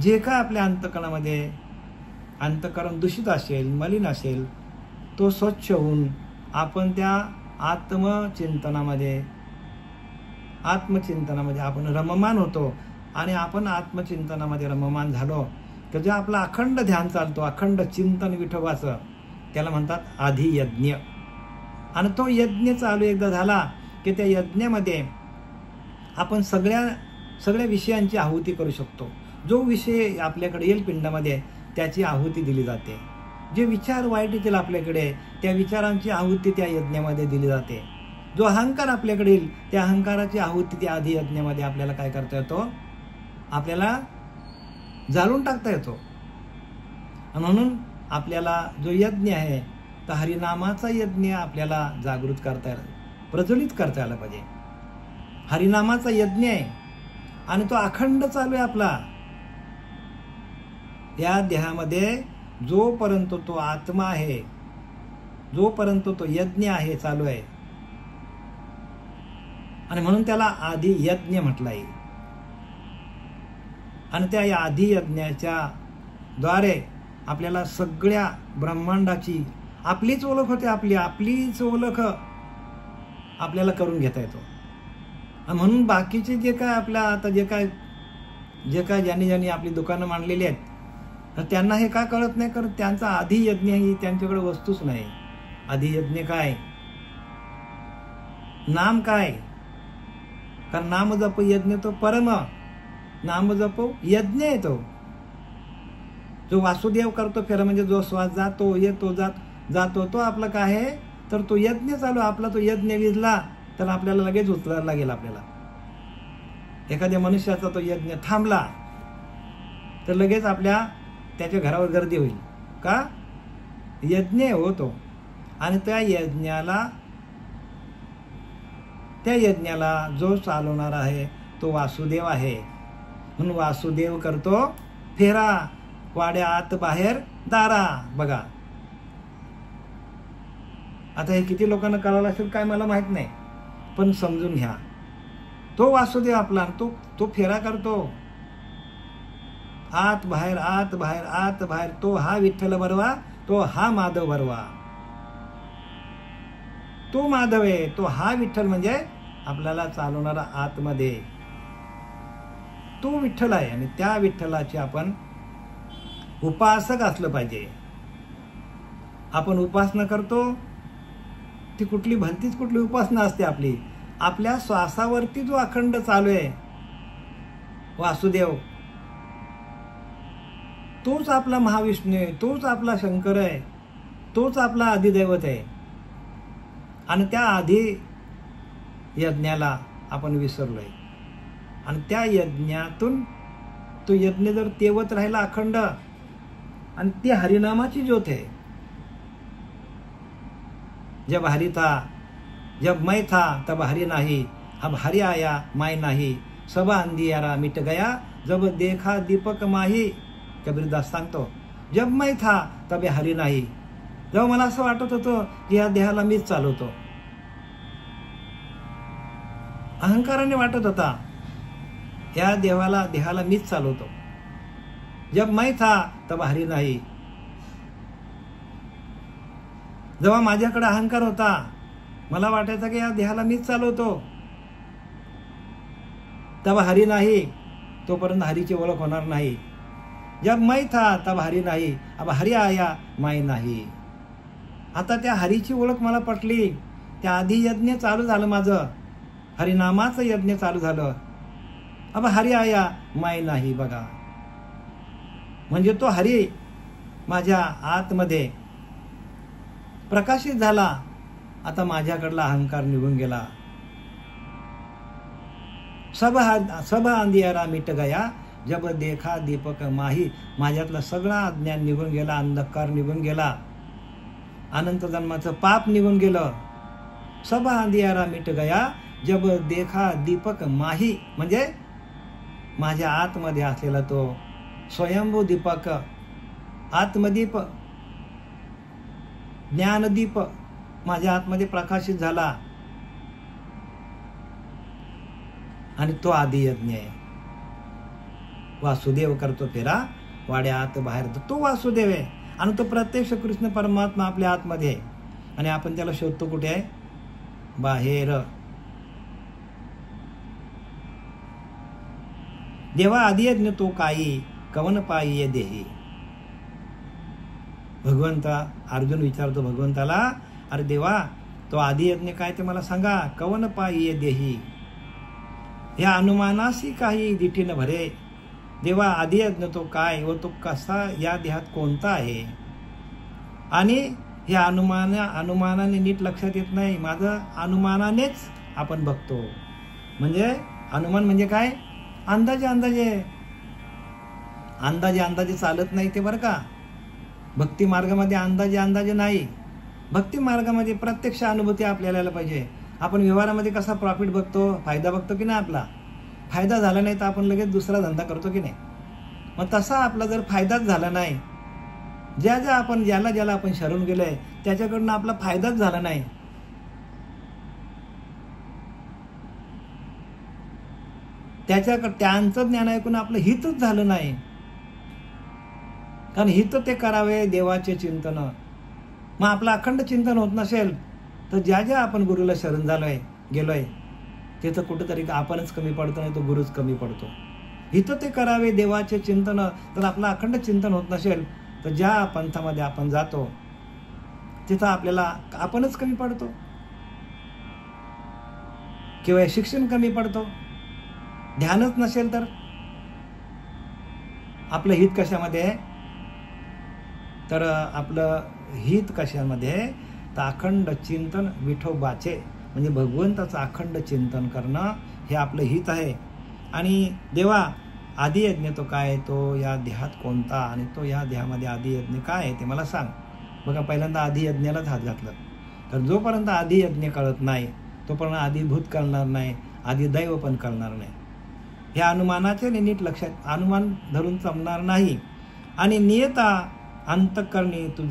जे काय आपल्या अंतःकरणामध्ये अंतःकरण दूषित असेल, मलिन असेल, तो स्वच्छ होऊन आपण त्या आत्मचिंतनामध्ये आपण रममान होतो. आणि आपण आत्मचिंतनामध्ये रममान झालो तर जे आपला अखंड ध्यान चालतो, अखंड चिंतन विठोबाचं, त्याला म्हणतात आधी यज्ञ. आणि तो यज्ञ चालू एकदा झाला की त्या यज्ञामध्ये आपण सगळ्या विषयांची आहुती करू शकतो. जो विषय आपल्याकडे येईल पिंडामध्ये त्याची आहुती दिली जाते. जे विचार वाईट येतील आपल्याकडे त्या विचारांची आहुती त्या यज्ञामध्ये दिली जाते. जो अहंकार आपल्याकडे येईल त्या अहंकाराची आहुती त्या आधी यज्ञामध्ये आपल्याला काय करता येतो, आपल्याला जाळून टाकता येतो. म्हणून आपल्याला जो यज्ञ आहे तर हरिनामाचा यज्ञ आपल्याला जागृत करता प्रज्वलित करता आला पाहिजे. हरिनामाचा यज्ञ आहे आणि तो अखंड चालू आहे आपला. या देहामध्ये जोपर्यंत तो आत्मा आहे, जोपर्यंत तो यज्ञ आहे चालू आहे. आणि म्हणून त्याला आधी यज्ञ म्हटलं आहे. आणि त्या आधी यज्ञाच्या द्वारे आपल्याला सगळ्या ब्रह्मांडाची आपलीच ओळख होते. आपलीच ओळख आपल्याला करून घेता येतो. म्हणून बाकीचे जे काय आपल्या आता जे काय ज्यांनी आपली दुकानं मांडलेली आहेत तर त्यांना हे का कळत नाही, कारण त्यांचा आधी यज्ञ ही त्यांच्याकडे वस्तूच नाही. आधी यज्ञ काय, नाम काय, कारण नाम जप यज्ञ तो परम, नाम जप यज्ञ आहे. तो जो वासुदेव करतो फेरा, म्हणजे जो श्वास जातो येतो जातो तो आपला काय आहे, तर तो यज्ञ चालू. आपला तो यज्ञ विजला तर आपल्याला लगेच उचलायला लागेल. आपल्याला एखाद्या मनुष्याचा तो यज्ञ थांबला तर लगेच त्याच्या घरावर गर्दी होईल. का, यज्ञ होतो. आणि त्या यज्ञाला जो चालवणार आहे तो वासुदेव आहे. म्हणून वासुदेव करतो फेरा, वाड्या आत बाहेर दारा. बघा, आता हे किती लोकांना कळालं असेल काय मला माहित नाही, पण समजून घ्या. तो वासुदेव आपला तो फेरा करतो. आत बाहेर आत बाहेर आत बाहेर. तो हा विठ्ठल बरवा, तो हा माधव बरवा. तो माधव आहे, तो हा विठ्ठल, म्हणजे आपल्याला चालवणारा आतमध्ये तो विठ्ठल आहे. आणि त्या विठ्ठलाचे आपण उपासक असलं पाहिजे. आपण उपासना करतो ती कुठली भलतीच कुठली उपासना असते आपली. आपल्या श्वासावरती जो अखंड चालू आहे वासुदेव, तोच आपला महाविष्णू आहे, तोच आपला शंकर आहे, तोच आपला अधिदैवत आहे. आणि त्या आधी यज्ञाला आपण विसरलोय. आणि त्या यज्ञातून तो यज्ञ जर तेवत राहिला अखंड, आणि ती हरिनामाची ज्योत आहे. जब हरि था जब मैं था तब हरि नाही, अब हरि आया मैं नाही, सब अंधियारा मिट गया जब देखा दीपक माही. कबीरदास सांगतो, जब मैं था तब हरि नाही. जेव्हा मला असं वाटत होतं की या देहाला मीच चालवतो, अहंकाराने वाटत होता या देहाला मीच चालवतो. जब मैं था तब हरि नाही. जेव्हा माझ्याकडे अहंकार होता, मला वाटायचं की या देहाला मीच चालवतो, तब हरि नाही, तोपर्यंत हरीची ओळख होणार नाही. जब मैं था तब हरि नाही, अब हरि आया मैं नाही. आता त्या हरीची ओळख मला पटली. त्या आधी यज्ञ चालू झालं, माझं हरिनामाचं यज्ञ चालू झालं. अब हरी आया माय नाही बघा. म्हणजे तो हरी माझ्या आतमध्ये प्रकाशित झाला. आता माझ्याकडला अहंकार निघून गेला. सब अंधियारा मिट गया जब देखा दीपक माही. माझ्यातला सगळा अज्ञान निघून गेला, अंधकार निघून गेला, अनंत जन्माचं पाप निघून गेलं. सब अंधियारा मिट गया जब देखा दीपक माही. म्हणजे माझ्या आतमध्ये असलेला तो स्वयंभू दीपक, आत्मदीप, ज्ञानदीप माझ्या आतमध्ये प्रकाशित झाला. आणि तो आदी यज्ञ आहे. वासुदेव करतो फेरा वाड्या आत बाहेर, तो वासुदेव आहे. आणि तो प्रत्यक्ष कृष्ण परमात्मा आपल्या आतमध्ये आहे. आणि आपण त्याला शोधतो कुठे आहे? बाहेर. देवा आदी यज्ञ तो काही कवन पायी देही. भगवंता, अर्जुन विचारतो भगवंताला, अरे देवा तो आदी यज्ञ काय ते मला सांगा. कवन पायी देही. या अनुमानाशी काही दिठी न भरे. देवा आदी यज्ञ तो काय व तो कसा, या देहात कोणता आहे. आणि हे अनुमानाने नीट लक्षात येत नाही. माझं अनुमानानेच आपण बघतो. म्हणजे अनुमान म्हणजे काय? अंदाजे अंदाजे चालत नाही ते बरं का. भक्ती मार्गामध्ये अंदाजे नाही. भक्ती मार्गामध्ये प्रत्यक्ष अनुभूती आपल्याला यायला पाहिजे. आपण व्यवहारामध्ये कसा प्रॉफिट बघतो, फायदा बघतो की नाही. आपला फायदा झाला नाही तर आपण लगेच दुसरा धंदा करतो की नाही. मग तसा आपला जर फायदाच झाला नाही, ज्याला आपण शरण गेलोय त्याच्याकडून आपला फायदाच झाला नाही, त्यांचं ज्ञान ऐकून आपलं हितच झालं नाही. कारण हित ते करावे देवाचे चिंतन. मग आपलं अखंड चिंतन होत नसेल तर ज्या आपण गुरुला शरण गेलोय तिथं कुठेतरी आपणच कमी पडतो, नाही तो गुरुच कमी पडतो. हित ते करावे देवाचे चिंतन. तर आपलं अखंड चिंतन होत नसेल तर ज्या पंथामध्ये आपण जातो तिथं आपल्याला आपणच कमी पडतो किंवा शिक्षण कमी पडतो. ध्यानच नसेल तर आपलं हित कशामध्ये आहे? तर आपलं हित कशामध्ये? तर अखंड चिंतन विठोबाचे, म्हणजे भगवंताचं अखंड चिंतन करणं हे आपलं हित आहे. आणि देवा आदी यज्ञ तो काय, तो या देहात कोणता, आणि तो या देहामध्ये आदी यज्ञ काय आहे ते मला सांग. बघा, पहिल्यांदा आदी यज्ञालाच हात घातलं. तर जोपर्यंत आदी यज्ञ कळत नाही तोपर्यंत आदिभूत कळणार नाही, आदी दैव पण कळणार नाही. हे अनुमानाचे नीट लक्षात, अनुमान धरून जमणार नाही. आणि नियता अंतःकरणी तू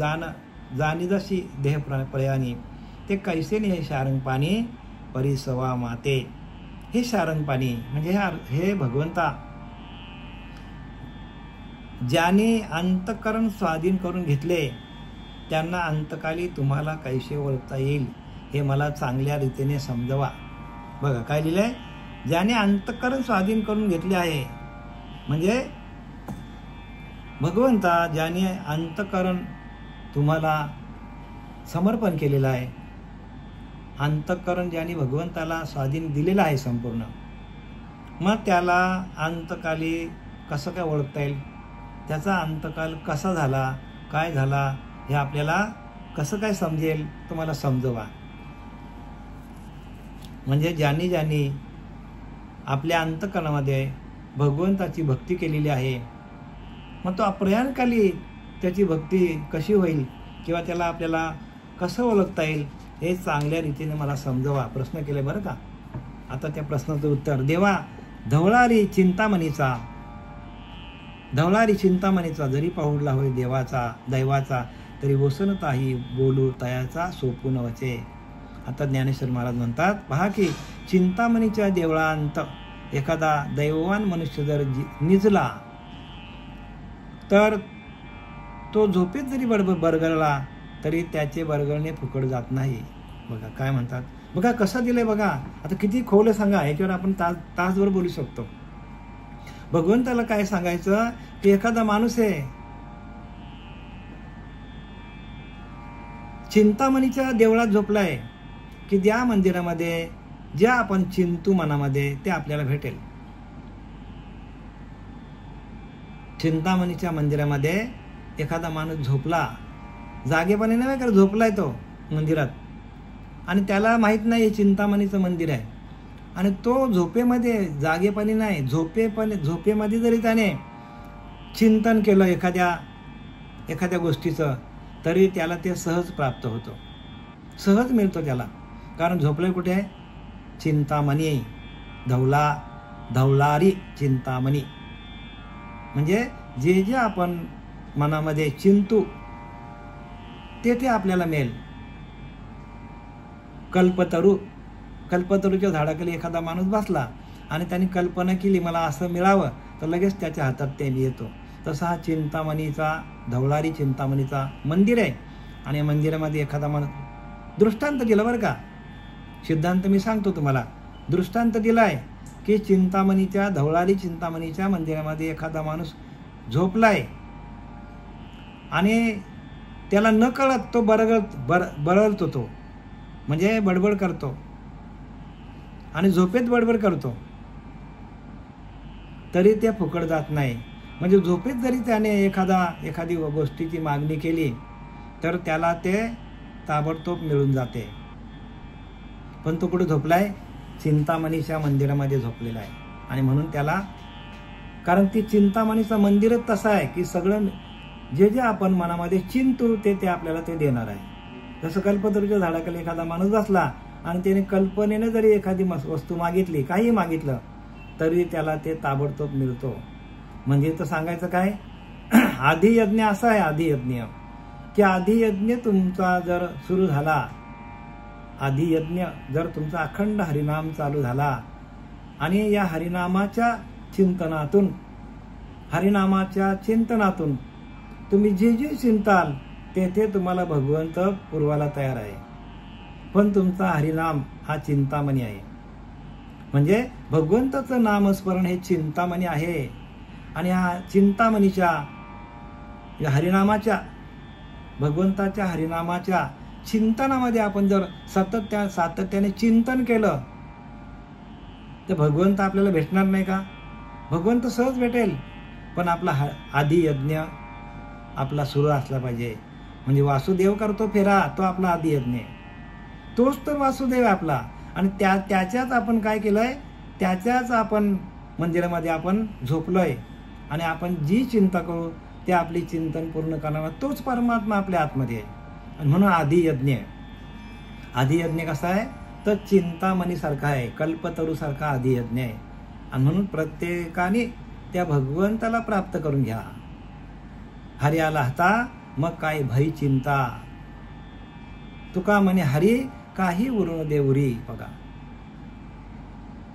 जाणी जशी देह प्रयाणी ते कैसे हे शारंग पाणी परिसवा माते. हे शारंग पाणी म्हणजे हे भगवंता, ज्याने अंतःकरण स्वाधीन करून घेतले त्यांना अंतकाली तुम्हाला कैसे ओळखता येईल हे मला चांगल्या रीतीने समजवा. बघा काय लिहिलंय, ज्याने अंतःकरण स्वाधीन करून घेतले आहे. म्हणजे भगवंता ज्याने अंतःकरण तुम्हाला समर्पण केलेलं आहे, अंतःकरण ज्याने भगवंताला स्वाधीन दिलेलं आहे संपूर्ण, मग त्याला अंतकाली कसं काय ओळखता येईल, त्याचा अंतकाल कसा झाला, काय झाला हे आपल्याला कसं काय समजेल, तुम्हाला समजवा. म्हणजे ज्याने आपल्या अंतःकरणामध्ये भगवंताची भक्ती केलेली आहे, मग तो अप्रयाणकाली त्याची भक्ती कशी होईल किंवा त्याला आपल्याला कसं ओळखता येईल हे चांगल्या रीतीने मला समजवा. प्रश्न केले बरं का. आता त्या प्रश्नाचं उत्तर, देवा धवळारी चिंतामणीचा जरी पाहुडला होय दैवाचा तरी वसनताही बोलू तयाचा सोपून वचे. आता ज्ञानेश्वर महाराज म्हणतात, पहा की चिंतामणीच्या देवळांत एखादा दैववान मनुष्य जर निजला तर तो झोपेत जरी बरगळला तरी त्याचे बरगळणे फुकट जात नाही. बघा काय म्हणतात, बघा कसं दिलंय बघा. आता किती खोल सांगा, याच्यावर आपण तासभर बोलू शकतो. भगवंताला काय सांगायचं की एखादा माणूस आहे चिंतामणीच्या देवळात झोपलाय की त्या मंदिरामध्ये ज्या आपण चिंतू मनामध्ये ते आपल्याला भेटेल. चिंतामणीच्या मंदिरामध्ये एखादा माणूस झोपला, जागेपणी नाही का, झोपलाय तो मंदिरात, आणि त्याला माहित नाही हे चिंतामणीचं मंदिर आहे, आणि तो झोपेमध्ये, जागेपणी नाही, झोपेमध्ये जरी त्याने चिंतन केलं एखाद्या गोष्टीचं, तरी त्याला ते सहज प्राप्त होतं, सहज मिळतो त्याला. कारण झोपलंय कुठे आहे? चिंतामणी, धवलारी चिंतामणी. म्हणजे जे जे आपण मनामध्ये चिंतू ते आपल्याला मिळेल. कल्पतरूच्या झाडाखाली एखादा माणूस बसला आणि त्याने कल्पना केली मला असं मिळावं, तर लगेच त्याच्या हातात ते येतो. तसा हा चिंतामणीचा, धवलारी चिंतामणीचा मंदिर आहे. आणि या मंदिरामध्ये एखादा माणूस, दृष्टांत दिला बरं का, सिद्धांत मी सांगतो तुम्हाला, दृष्टांत दिलाय की चिंतामणीच्या, धवलारी चिंतामणीच्या मंदिरामध्ये एखादा माणूस झोपलाय आणि त्याला न कळत तो बरळतो, तो म्हणजे बडबड करतो आणि झोपेत बडबड करतो, तरी ते फुकट जात नाही. म्हणजे झोपेत जरी त्याने एखादी गोष्टीची मागणी केली तर त्याला ते ताबडतोब मिळून जाते. पण तो कुठे झोपलाय? चिंतामणीच्या मंदिरामध्ये झोपलेला आहे. आणि म्हणून त्याला, कारण ती चिंतामणीचं मंदिरच तसं आहे की सगळं जे जे आपण मनामध्ये चिंतू ते आपल्याला ते देणार आहे. जसं कल्पतरूच्या झाडाखाली एखादा माणूस बसला आणि त्याने कल्पनेने जरी एखादी वस्तू मागितली, काही मागितलं, तरी त्याला ते ताबडतोब मिळतो. म्हणजे तर सांगायचं काय, आधियज्ञ असा आहे, आधियज्ञ की आधियज्ञ तुमचा जर सुरू झाला, आधियज्ञ जर तुमचा अखंड हरिनाम चालू झाला आणि या हरिनामाच्या चिंतनातून तुम्ही जे जे चिंताल ते तुम्हाला भगवंत पुरवायला तयार आहे. पण तुमचा हरिनाम हा चिंतामणी आहे. म्हणजे भगवंताचं नामस्मरण हे चिंतामणी आहे. आणि हा चिंतामणीच्या, हरिनामाच्या, भगवंताच्या हरिनामाच्या चिंतनामध्ये आपण जर सातत्याने चिंतन केलं तर भगवंत आपल्याला भेटणार नाही का? भगवंत सहज भेटेल. पण आपला आदियज्ञ आपला सुरू असला पाहिजे. म्हणजे वासुदेव करतो फेरा, तो आपला आदियज्ञ, तोच तर वासुदेव आपला. आणि त्याच्याच आपण काय केलंय, त्याच्याच आपण मंदिरामध्ये आपण झोपलोय आणि आपण जी चिंता करू ते आपली चिंतन पूर्ण करणारा तोच परमात्मा आपल्या आतमध्ये आहे. आणि म्हणून आदियज्ञ कसा आहे तर चिंतामणीसारखा आहे, कल्पतरूसारखा आदियज्ञ आहे. आणि म्हणून प्रत्येकाने त्या भगवंताला प्राप्त करून घ्या. हरी आला होता मग काय भई चिंता, तुका म्हणे हरी काही उरून देवरी. बघा,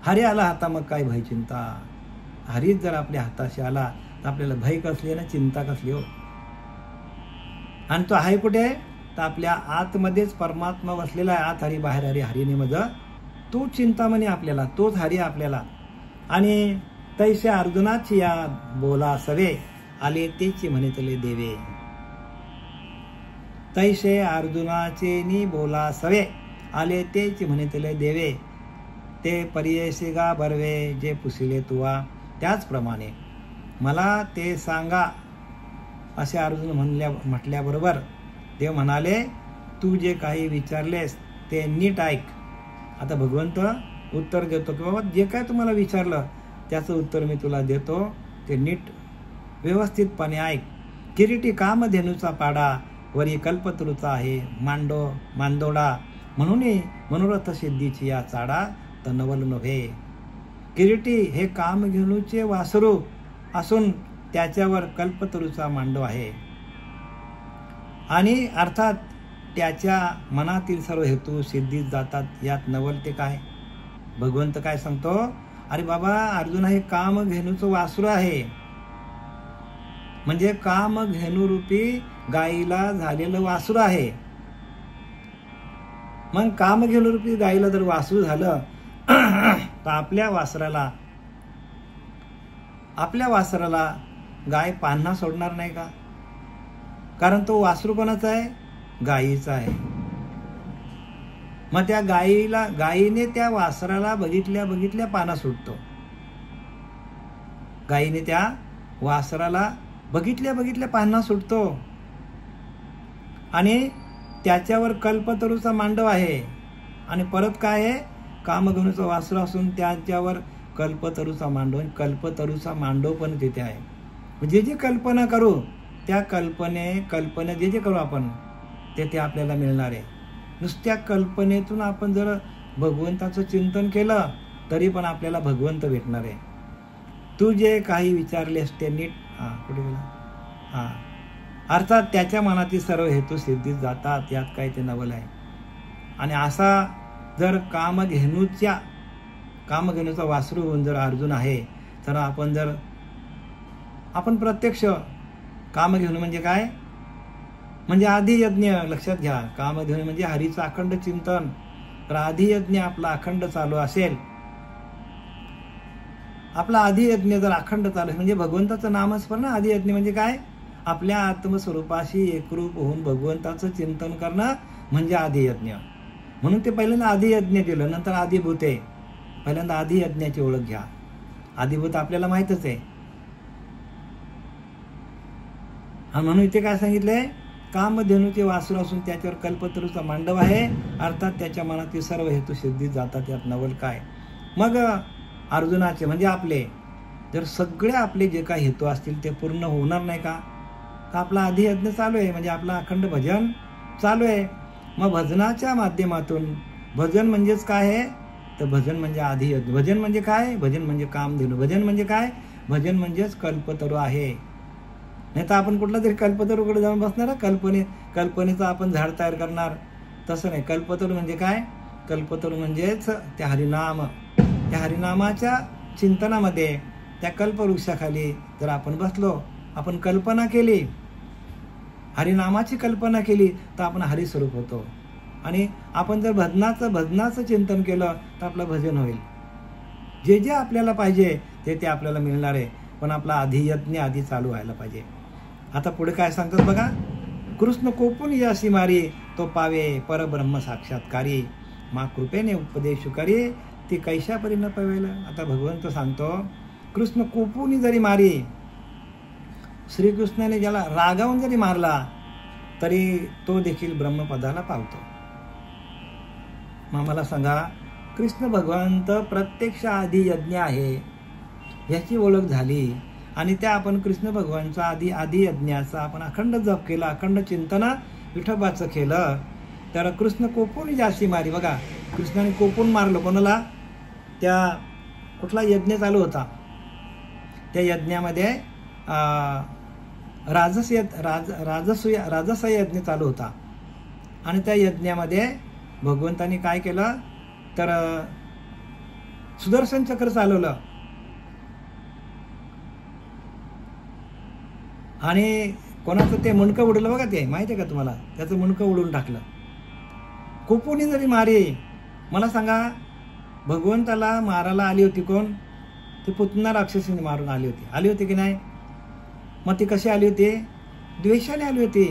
हरी आला होता मग काय भय चिंता. हरीच जर आपल्या हाताशी आला तर आपल्याला भय कसली ना, चिंता कसली हो. आणि तो आहे कुठे? तर आपल्या आतमध्येच परमात्मा बसलेला आहे. आत हरी बाहेर हरी, हरीने मज तो चिंतामणी आपल्याला, तोच हरी आपल्याला. आणि तैसे अर्जुनाची या बोला सवे, आले तेची म्हणे तले देवे. तैसे अर्जुनाचे नी बोला सवे, आले तेची म्हणे तले देवे. ते परियेसे गा बरवे, जे पुसिले तुवा. त्याचप्रमाणे मला ते सांगा असे अर्जुन म्हटल्याबरोबर देव म्हणाले, तू जे काही विचारलेस ते नीट ऐक. आता भगवंत उत्तर देतो की बाबा जे काय तुम्हाला विचारलं त्याचं उत्तर मी तुला देतो, ते नीट व्यवस्थितपणे ऐक. किरीटी कामधेनूचा पाडा, वरी कल्पतरूचा आहे मांडोडा. म्हणून मनोरथ सिद्धीची या चाडा, तनवल नव्हे. किरीटी हे कामधेनूचे वासरू असून त्याच्यावर कल्पतरूचा मांडव आहे. आणि अर्थात त्याच्या मनातील सर्व हेतू सिद्धीत जातात. यात नवल ते काय? भगवंत काय सांगतो, अरे बाबा अर्जुन हे कामधेनूचं वासरू आहे. म्हणजे कामधेनूरूपी गायीला झालेलं वासरू आहे. मग कामधेनूरूपी गायीला जर वासरू झालं तर आपल्या वासराला गाय पान्हा सोडणार नाही का? कारण तो वासरू कोणाचा आहे? गायीचा आहे. मग त्या गायीने त्या वासराला बघितल्या पाना सुटतो. गायीने त्या वासराला बघितल्या पाना सुटतो आणि त्याच्यावर कल्पतरूचा मांडव आहे. आणि परत काय आहे, कामधेनूचं वासरू असून त्याच्यावर कल्पतरूचा कल्पतरूचा मांडव पण तिथे आहे. जे कल्पना करू त्या कल्पने जे करू आपण ते आपल्याला मिळणार आहे. नुसत्या कल्पनेतून आपण जर भगवंताचं चिंतन केलं तरी पण आपल्याला भगवंत भेटणार आहे. तू जे काही विचारलेस ते नीट कुठे गेला अर्थात त्याच्या मनातील सर्व हेतू सिद्धीत जातात, यात काही ते नवल आहे. आणि असा जर कामधेनूचा वासरू होऊन जर अर्जुन आहे तर आपण प्रत्यक्ष कामधेनू म्हणजे काय, म्हणजे आधियज्ञ लक्षात घ्या. कामधेनू म्हणजे हरीचं अखंड चिंतन. तर आधियज्ञ आपला अखंड चालू असेल, आपला आधियज्ञ जर अखंड चालू म्हणजे भगवंताचं नामस्मरण. आधियज्ञ म्हणजे काय, आपल्या आत्मस्वरूपाशी एकरूप होऊन भगवंताचं चिंतन करणं म्हणजे आधियज्ञ. म्हणून ते पहिल्यांदा आधियज्ञ दिलं, नंतर आधिभूत आहे. पहिल्यांदा आधियज्ञाची ओळख घ्या. आधिभूत आपल्याला माहितच आहे. आणि म्हणून इथे काय सांगितलंय, कामधेनूचे वासरू असून त्याच्यावर कल्पतरूचा मांडव आहे, अर्थात त्याच्या मनातील सर्व हेतू सिद्धीत जातात, यात नवल काय. मग अर्जुनाचे म्हणजे आपले जर सगळे आपले जे काही हेतू असतील ते पूर्ण होणार नाही का, तर आपला आधियज्ञ चालू आहे म्हणजे आपला अखंड भजन चालू आहे. मग भजनाच्या माध्यमातून भजन म्हणजेच काय आहे, तर भजन म्हणजे आधियज्ञ. भजन म्हणजे काय, भजन म्हणजे कामधेनू. भजन म्हणजे काय, भजन म्हणजेच कल्पतरू आहे. नाही तर आपण कुठला तरी कल्पतरूकडे जाऊन बसणार, कल्पनेचं आपण झाड तयार करणार, तसं नाही. कल्पतरू म्हणजे काय, कल्पतरू म्हणजेच त्या हरिनाम, त्या हरिनामाच्या चिंतनामध्ये त्या कल्पवृक्षाखाली जर आपण बसलो, आपण कल्पना केली, हरिनामाची कल्पना केली तर आपण हरिस्वरूप होतो. आणि आपण जर भजनाचं चिंतन केलं तर आपलं भजन होईल. जे आपल्याला पाहिजे ते आपल्याला मिळणार आहे, पण आपला आधियज्ञ आधी चालू व्हायला पाहिजे. आता पुढे काय सांगतात बघा, कृष्ण कोपून यासी मारी तो पावे परब्रह्म साक्षात्कारी, मा कृपेने उपदेश करी ती कैशापरी न पावेल. आता भगवंत सांगतो, कृष्ण कोपून जरी मारी, श्रीकृष्णाने ज्याला रागावून जरी मारला तरी तो देखील ब्रह्मपदाला पावतो. मग मला सांगा, कृष्ण भगवंत प्रत्यक्ष आधियज्ञ आहे याची ओळख झाली आणि त्या आपण कृष्ण भगवानचा आधियज्ञाचा आपण अखंड जप केला, अखंड चिंतन विठोबाचं केलं, तर कृष्ण कोपून जाशी मारी. बघा, कृष्णाने कोपून मारलं कोणाला, त्या कुठला यज्ञ चालू होता, त्या यज्ञामध्ये राजस यज्ञ चालू होता. आणि त्या यज्ञामध्ये भगवंतानी काय केलं, तर सुदर्शन चक्र चालवलं आणि कोणाचं ते मुंडकं उडलं बघा, ते माहिती आहे का तुम्हाला, त्याचं मुंडकं उडून टाकलं. कोपूनी जरी मारी. मला सांगा, भगवंताला मारायला आली होती कोण, ती पुतना राक्षसीने मारून आली होती की नाही. मग ती कशी आली होती, द्वेषाने आली होती,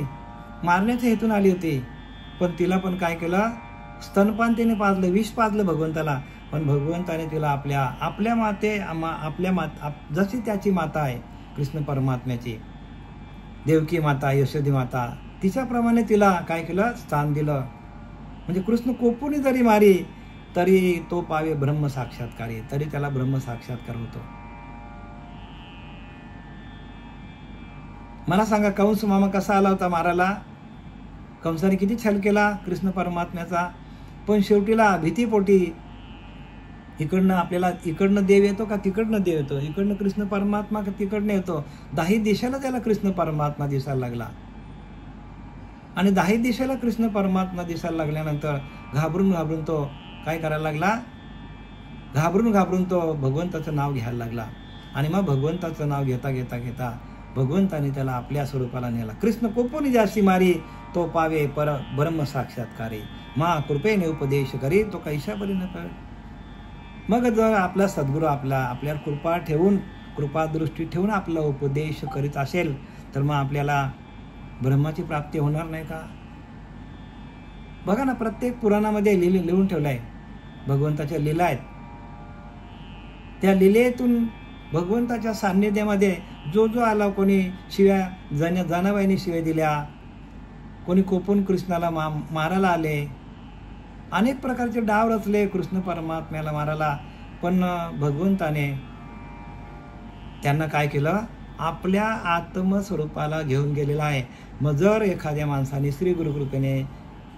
मारण्याच्या हेतून आली होती. पण तिला पण काय केलं, स्तनपान तिने पाजलं, विष पाजलं भगवंताला. पण भगवंताने तिला जशी त्याची माता आहे कृष्ण परमात्म्याची, देवकी माता, यशोदी माता, तिच्याप्रमाणे तिला काय केलं, स्थान दिलं. म्हणजे कृष्ण कोपूनी जरी मारी तरी तो पावे ब्रह्म साक्षात्कारी, तरी त्याला ब्रह्म साक्षात्कार होतो. मला सांगा, कंस मामा कसा आला होता मारायला, कंसाने किती छल केला कृष्ण परमात्म्याचा. पण शेवटीला भीतीपोटी इकडनं देव येतो का तिकडनं देव येतो, इकडनं कृष्ण परमात्मा का तिकडनं येतो, 10 दिशेला त्याला कृष्ण परमात्मा दिसायला लागला. आणि 10 दिशेला कृष्ण परमात्मा दिसायला लागल्यानंतर घाबरून तो काय करायला लागला, घाबरून तो भगवंताचं नाव घ्यायला लागला. आणि मग भगवंताचं नाव घेता भगवंताने त्याला आपल्या स्वरूपाला नेला. कृष्ण कोपूनी जाशी मारी तो पावे ब्रह्म साक्षात्कारी, मा कृपेने उपदेश करी तो कैशापरी न पावे. मग जर आपला सद्गुरू आपल्यावर कृपा दृष्टी ठेवून आपला उपदेश करीत असेल तर मग आपल्याला ब्रह्माची प्राप्ती होणार नाही का. बघा ना, प्रत्येक पुराणामध्ये लिहून ठेवलं आहे, भगवंताच्या लीला आहेत. त्या लीलेतून भगवंताच्या सान्निध्यामध्ये जो जो आला, कोणी शिव्या जनाबाईने शिव्या दिल्या, कोणी कोपून कृष्णाला मारायला आले, अनेक प्रकारचे डाव रचले कृष्ण परमात्म्याला मारायला. पण भगवंताने त्यांना काय केलं, आपल्या आत्मस्वरूपाला घेऊन गेलेला आहे. मग जर एखाद्या माणसाने श्री गुरुकृपेने,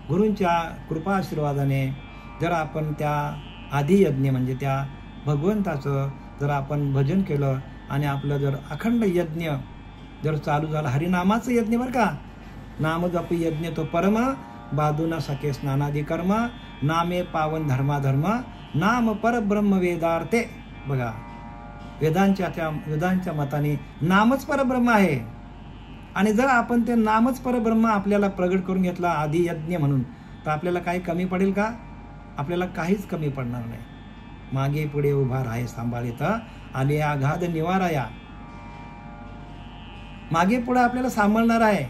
गुरूंच्या कृपा आशीर्वादाने जर आपण त्या आदियज्ञ म्हणजे त्या भगवंताचं जर आपण भजन केलं आणि आपलं जर अखंड यज्ञ जर चालू झाला, हरिनामाचं यज्ञ बरं का, नाम जप यज्ञ तो परम, बाधूना सखे स्नानादी कर्म, नामे पावन धर्माधर्म, नाम परब्रह्म वेदार्थे. बघा, वेदांच्या मताने नामच परब्रह्म आहे. आणि जर आपण ते नामच परब्रह्म आपल्याला प्रगट करून घेतला आदि यज्ञ म्हणून, तर आपल्याला काही कमी पडेल का? आपल्याला काहीच कमी पडणार नाही. मागे पुढे उभा राहे सांभाळित, आले आघात निवाराया. मागे पुढे आपल्याला सांभाळणार आहे,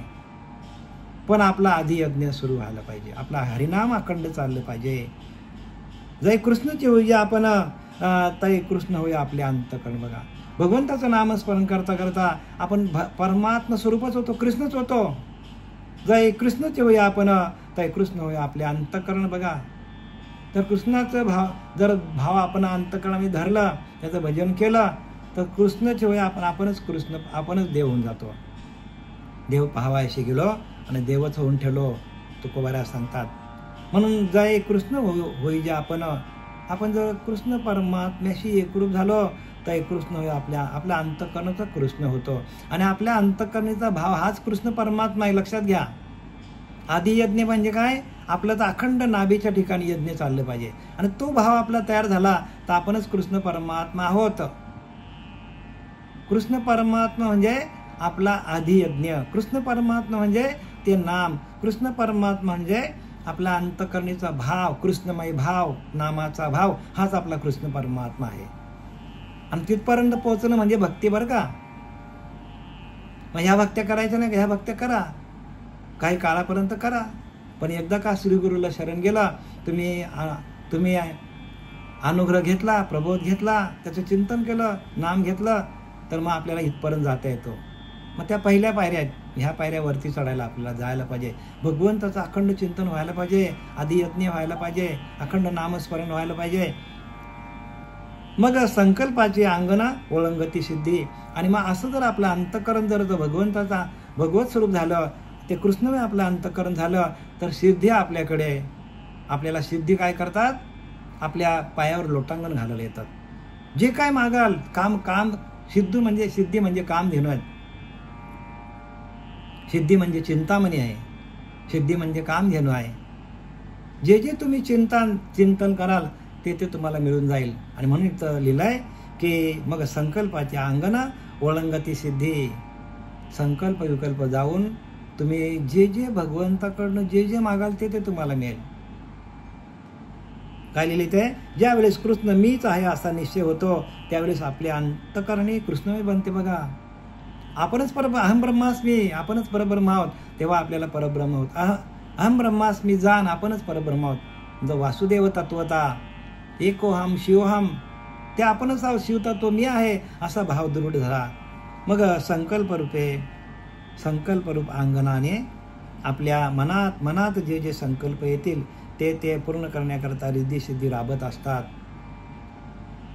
पण आपला आदि यज्ञ सुरू व्हायला पाहिजे. आपला हरिनाम अखंड चाललं पाहिजे. जय कृष्णची होई आपण, तय कृष्ण होय आपल्या अंतकरण. बघा, भगवंताचं नामस्मरण करता करता आपण परमात्मा स्वरूपच होतो, कृष्णच होतो. जय कृष्णचे होय आपण, तय कृष्ण होय आपल्या अंतकरण. बघा, तर कृष्णाचं भाव आपण अंतकरणामध्ये धरलं, त्याचं भजन केलं, तर कृष्णचे होय आपणच कृष्ण, आपणच देव होऊन जातो. देव पाहावायशी गेलो आणि देवच होऊन ठेवलो, तुकोबाऱ्या सांगतात. म्हणून जय कृष्ण होई जे आपण जर कृष्ण परमात्म्याशी एकरूप झालो, तर कृष्ण होय आपल्या अंतकरणाचा कृष्ण होतो. आणि आपल्या अंतकरणीचा भाव हाच कृष्ण परमात्मा आहे, लक्षात घ्या. आदि यज्ञ म्हणजे काय, आपलं तर अखंड नाभीच्या ठिकाणी यज्ञ चाललं पाहिजे. आणि तो भाव आपला तयार झाला तर आपणच कृष्ण परमात्मा आहोत. कृष्ण परमात्मा म्हणजे आपला आदि यज्ञ, कृष्ण परमात्मा म्हणजे ते नाम, कृष्ण परमात्मा म्हणजे आपला अंतकरणीचा भाव, कृष्णमय भाव, नामाचा भाव, हाच आपला कृष्ण परमात्मा आहे. आणि तिथपर्यंत पोहोचणं म्हणजे भक्ती बरं का. मग ह्या भक्त्या करायच्या नाही, ह्या भक्त्या करा, काही काळापर्यंत करा, पण एकदा का श्रीगुरूला शरण गेला, तुम्ही अनुग्रह घेतला, प्रबोध घेतला, त्याचं चिंतन केलं, नाम घेतलं, तर मग आपल्याला इथपर्यंत जाता येतो. मग त्या पहिल्या पायऱ्या आहेत, ह्या पायऱ्यावरती चढायला आपल्याला जायला पाहिजे. भगवंताचं अखंड चिंतन व्हायला पाहिजे, आदि यज्ञ व्हायला पाहिजे, अखंड नामस्मरण व्हायला पाहिजे. मग संकल्पाची अंगना ओळंगती सिद्धी. आणि मग असं जर आपलं अंतकरण जर भगवंताचा भगवत स्वरूप झालं, ते कृष्णमय आपलं अंतकरण झालं, तर सिद्धी आपल्याकडे, आपल्याला सिद्धी काय करतात, आपल्या पायावर लोटांगण घालायला येतात. जे काय मागाल, काम सिद्धी म्हणजे काम घेणं, सिद्धी म्हणजे चिंतामणी आहे, सिद्धी म्हणजे काम घेणं आहे. जे जे तुम्ही चिंतन कराल ते तुम्हाला मिळून जाईल. आणि म्हणून इथं लिहिलंय की मग संकल्पाची अंगना ओळंगती सिद्धी. संकल्प विकल्प जाऊन तुम्ही जे जे भगवंताकडनं जे जे मागाल ते तुम्हाला मिळेल. काय लिहिले ते, ज्यावेळेस कृष्ण मीच आहे असा निश्चय होतो, त्यावेळेस आपल्या अंतकरणी कृष्णमय बनते. बघा, आपणच अहम ब्रह्मास्मी, आपणच परब्रह्म आहोत, तेव्हा आपल्याला परब्रह्म होत. अहम ब्रह्मास्मी जाण, आपणच परब्रह्म आहोत. जो वासुदेव तत्वता, एकोहम शिवहम, ते आपणच आहोत, शिवतत्व मी आहे असा भाव दृढ झाला. मग संकल्परूप अंगणाने आपल्या मनात जे जे संकल्प येतील ते पूर्ण करण्याकरता रिद्धी सिद्धी राबत असतात.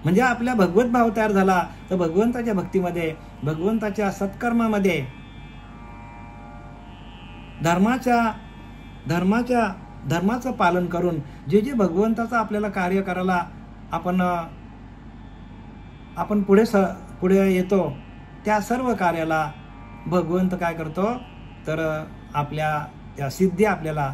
म्हणजे आपल्या भगवत भाव तयार झाला तर भगवंताच्या भक्तीमध्ये, भगवंताच्या सत्कर्मामध्ये, धर्माचं पालन करून जे जे भगवंताचं आपल्याला कार्य करायला आपण पुढे येतो, त्या सर्व कार्याला भगवंत काय करतो, तर आपल्या त्या सिद्धी आपल्याला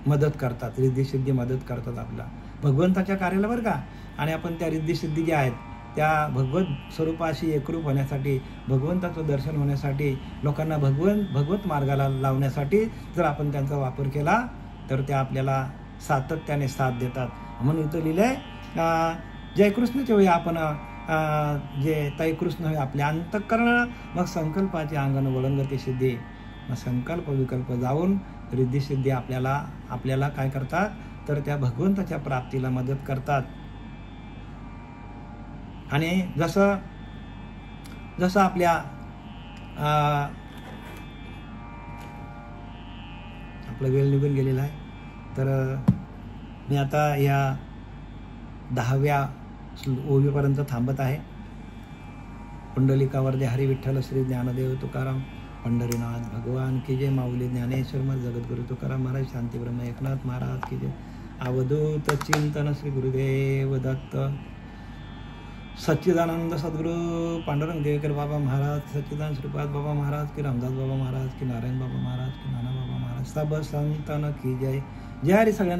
मदत करतात, रिद्धी सिद्धी मदत करतात आपल्या भगवंताच्या कार्याला बरं का. आणि आपण त्या रिद्धी सिद्धी ज्या आहेत त्या भगवत स्वरूपाशी एकरूप होण्यासाठी, भगवंताचं दर्शन होण्यासाठी, लोकांना भगवत मार्गाला लावण्यासाठी जर आपण त्यांचा वापर केला तर त्या आपल्याला सातत्याने साथ देतात. म्हणून इथं लिहिलंय, जय कृष्णचे होय आपण, जे तय कृष्ण होय आपल्या अंतःकरण, मग संकल्पाचे अंगण ओळंगती सिद्धी. मग संकल्प विकल्प जाऊन रिद्धी आपल्याला काय करतात तर त्या भगवंताच्या प्राप्तीला मदत करतात. आणि जसं आपल्या आपला वेळ निघून गेलेला आहे, तर मी आता या 10व्या ओवीपर्यंत थांबत आहे. पुंडलिकावर हरी विठ्ठल श्री ज्ञानदेव तुकाराम पंढरीनाथ भगवान की जय. माऊली ज्ञानेश्वर मत जगद्गुरु तुकाराम महाराज, शांती ब्रह्म एकनाथ महाराज की जय. अवधूत चिंतन श्री गुरुदेव दत्त, सच्चिदानंद सद्गुरु पांडुरंग देवकर बाबा महाराज, सच्चिदानंद श्रीपाद बाबा महाराज की, रामदास बाबा महाराज की, नारायण बाबा महाराज की, नाना बाबा महाराज, सब संतन की जय. जय हरी. सगळ्यांना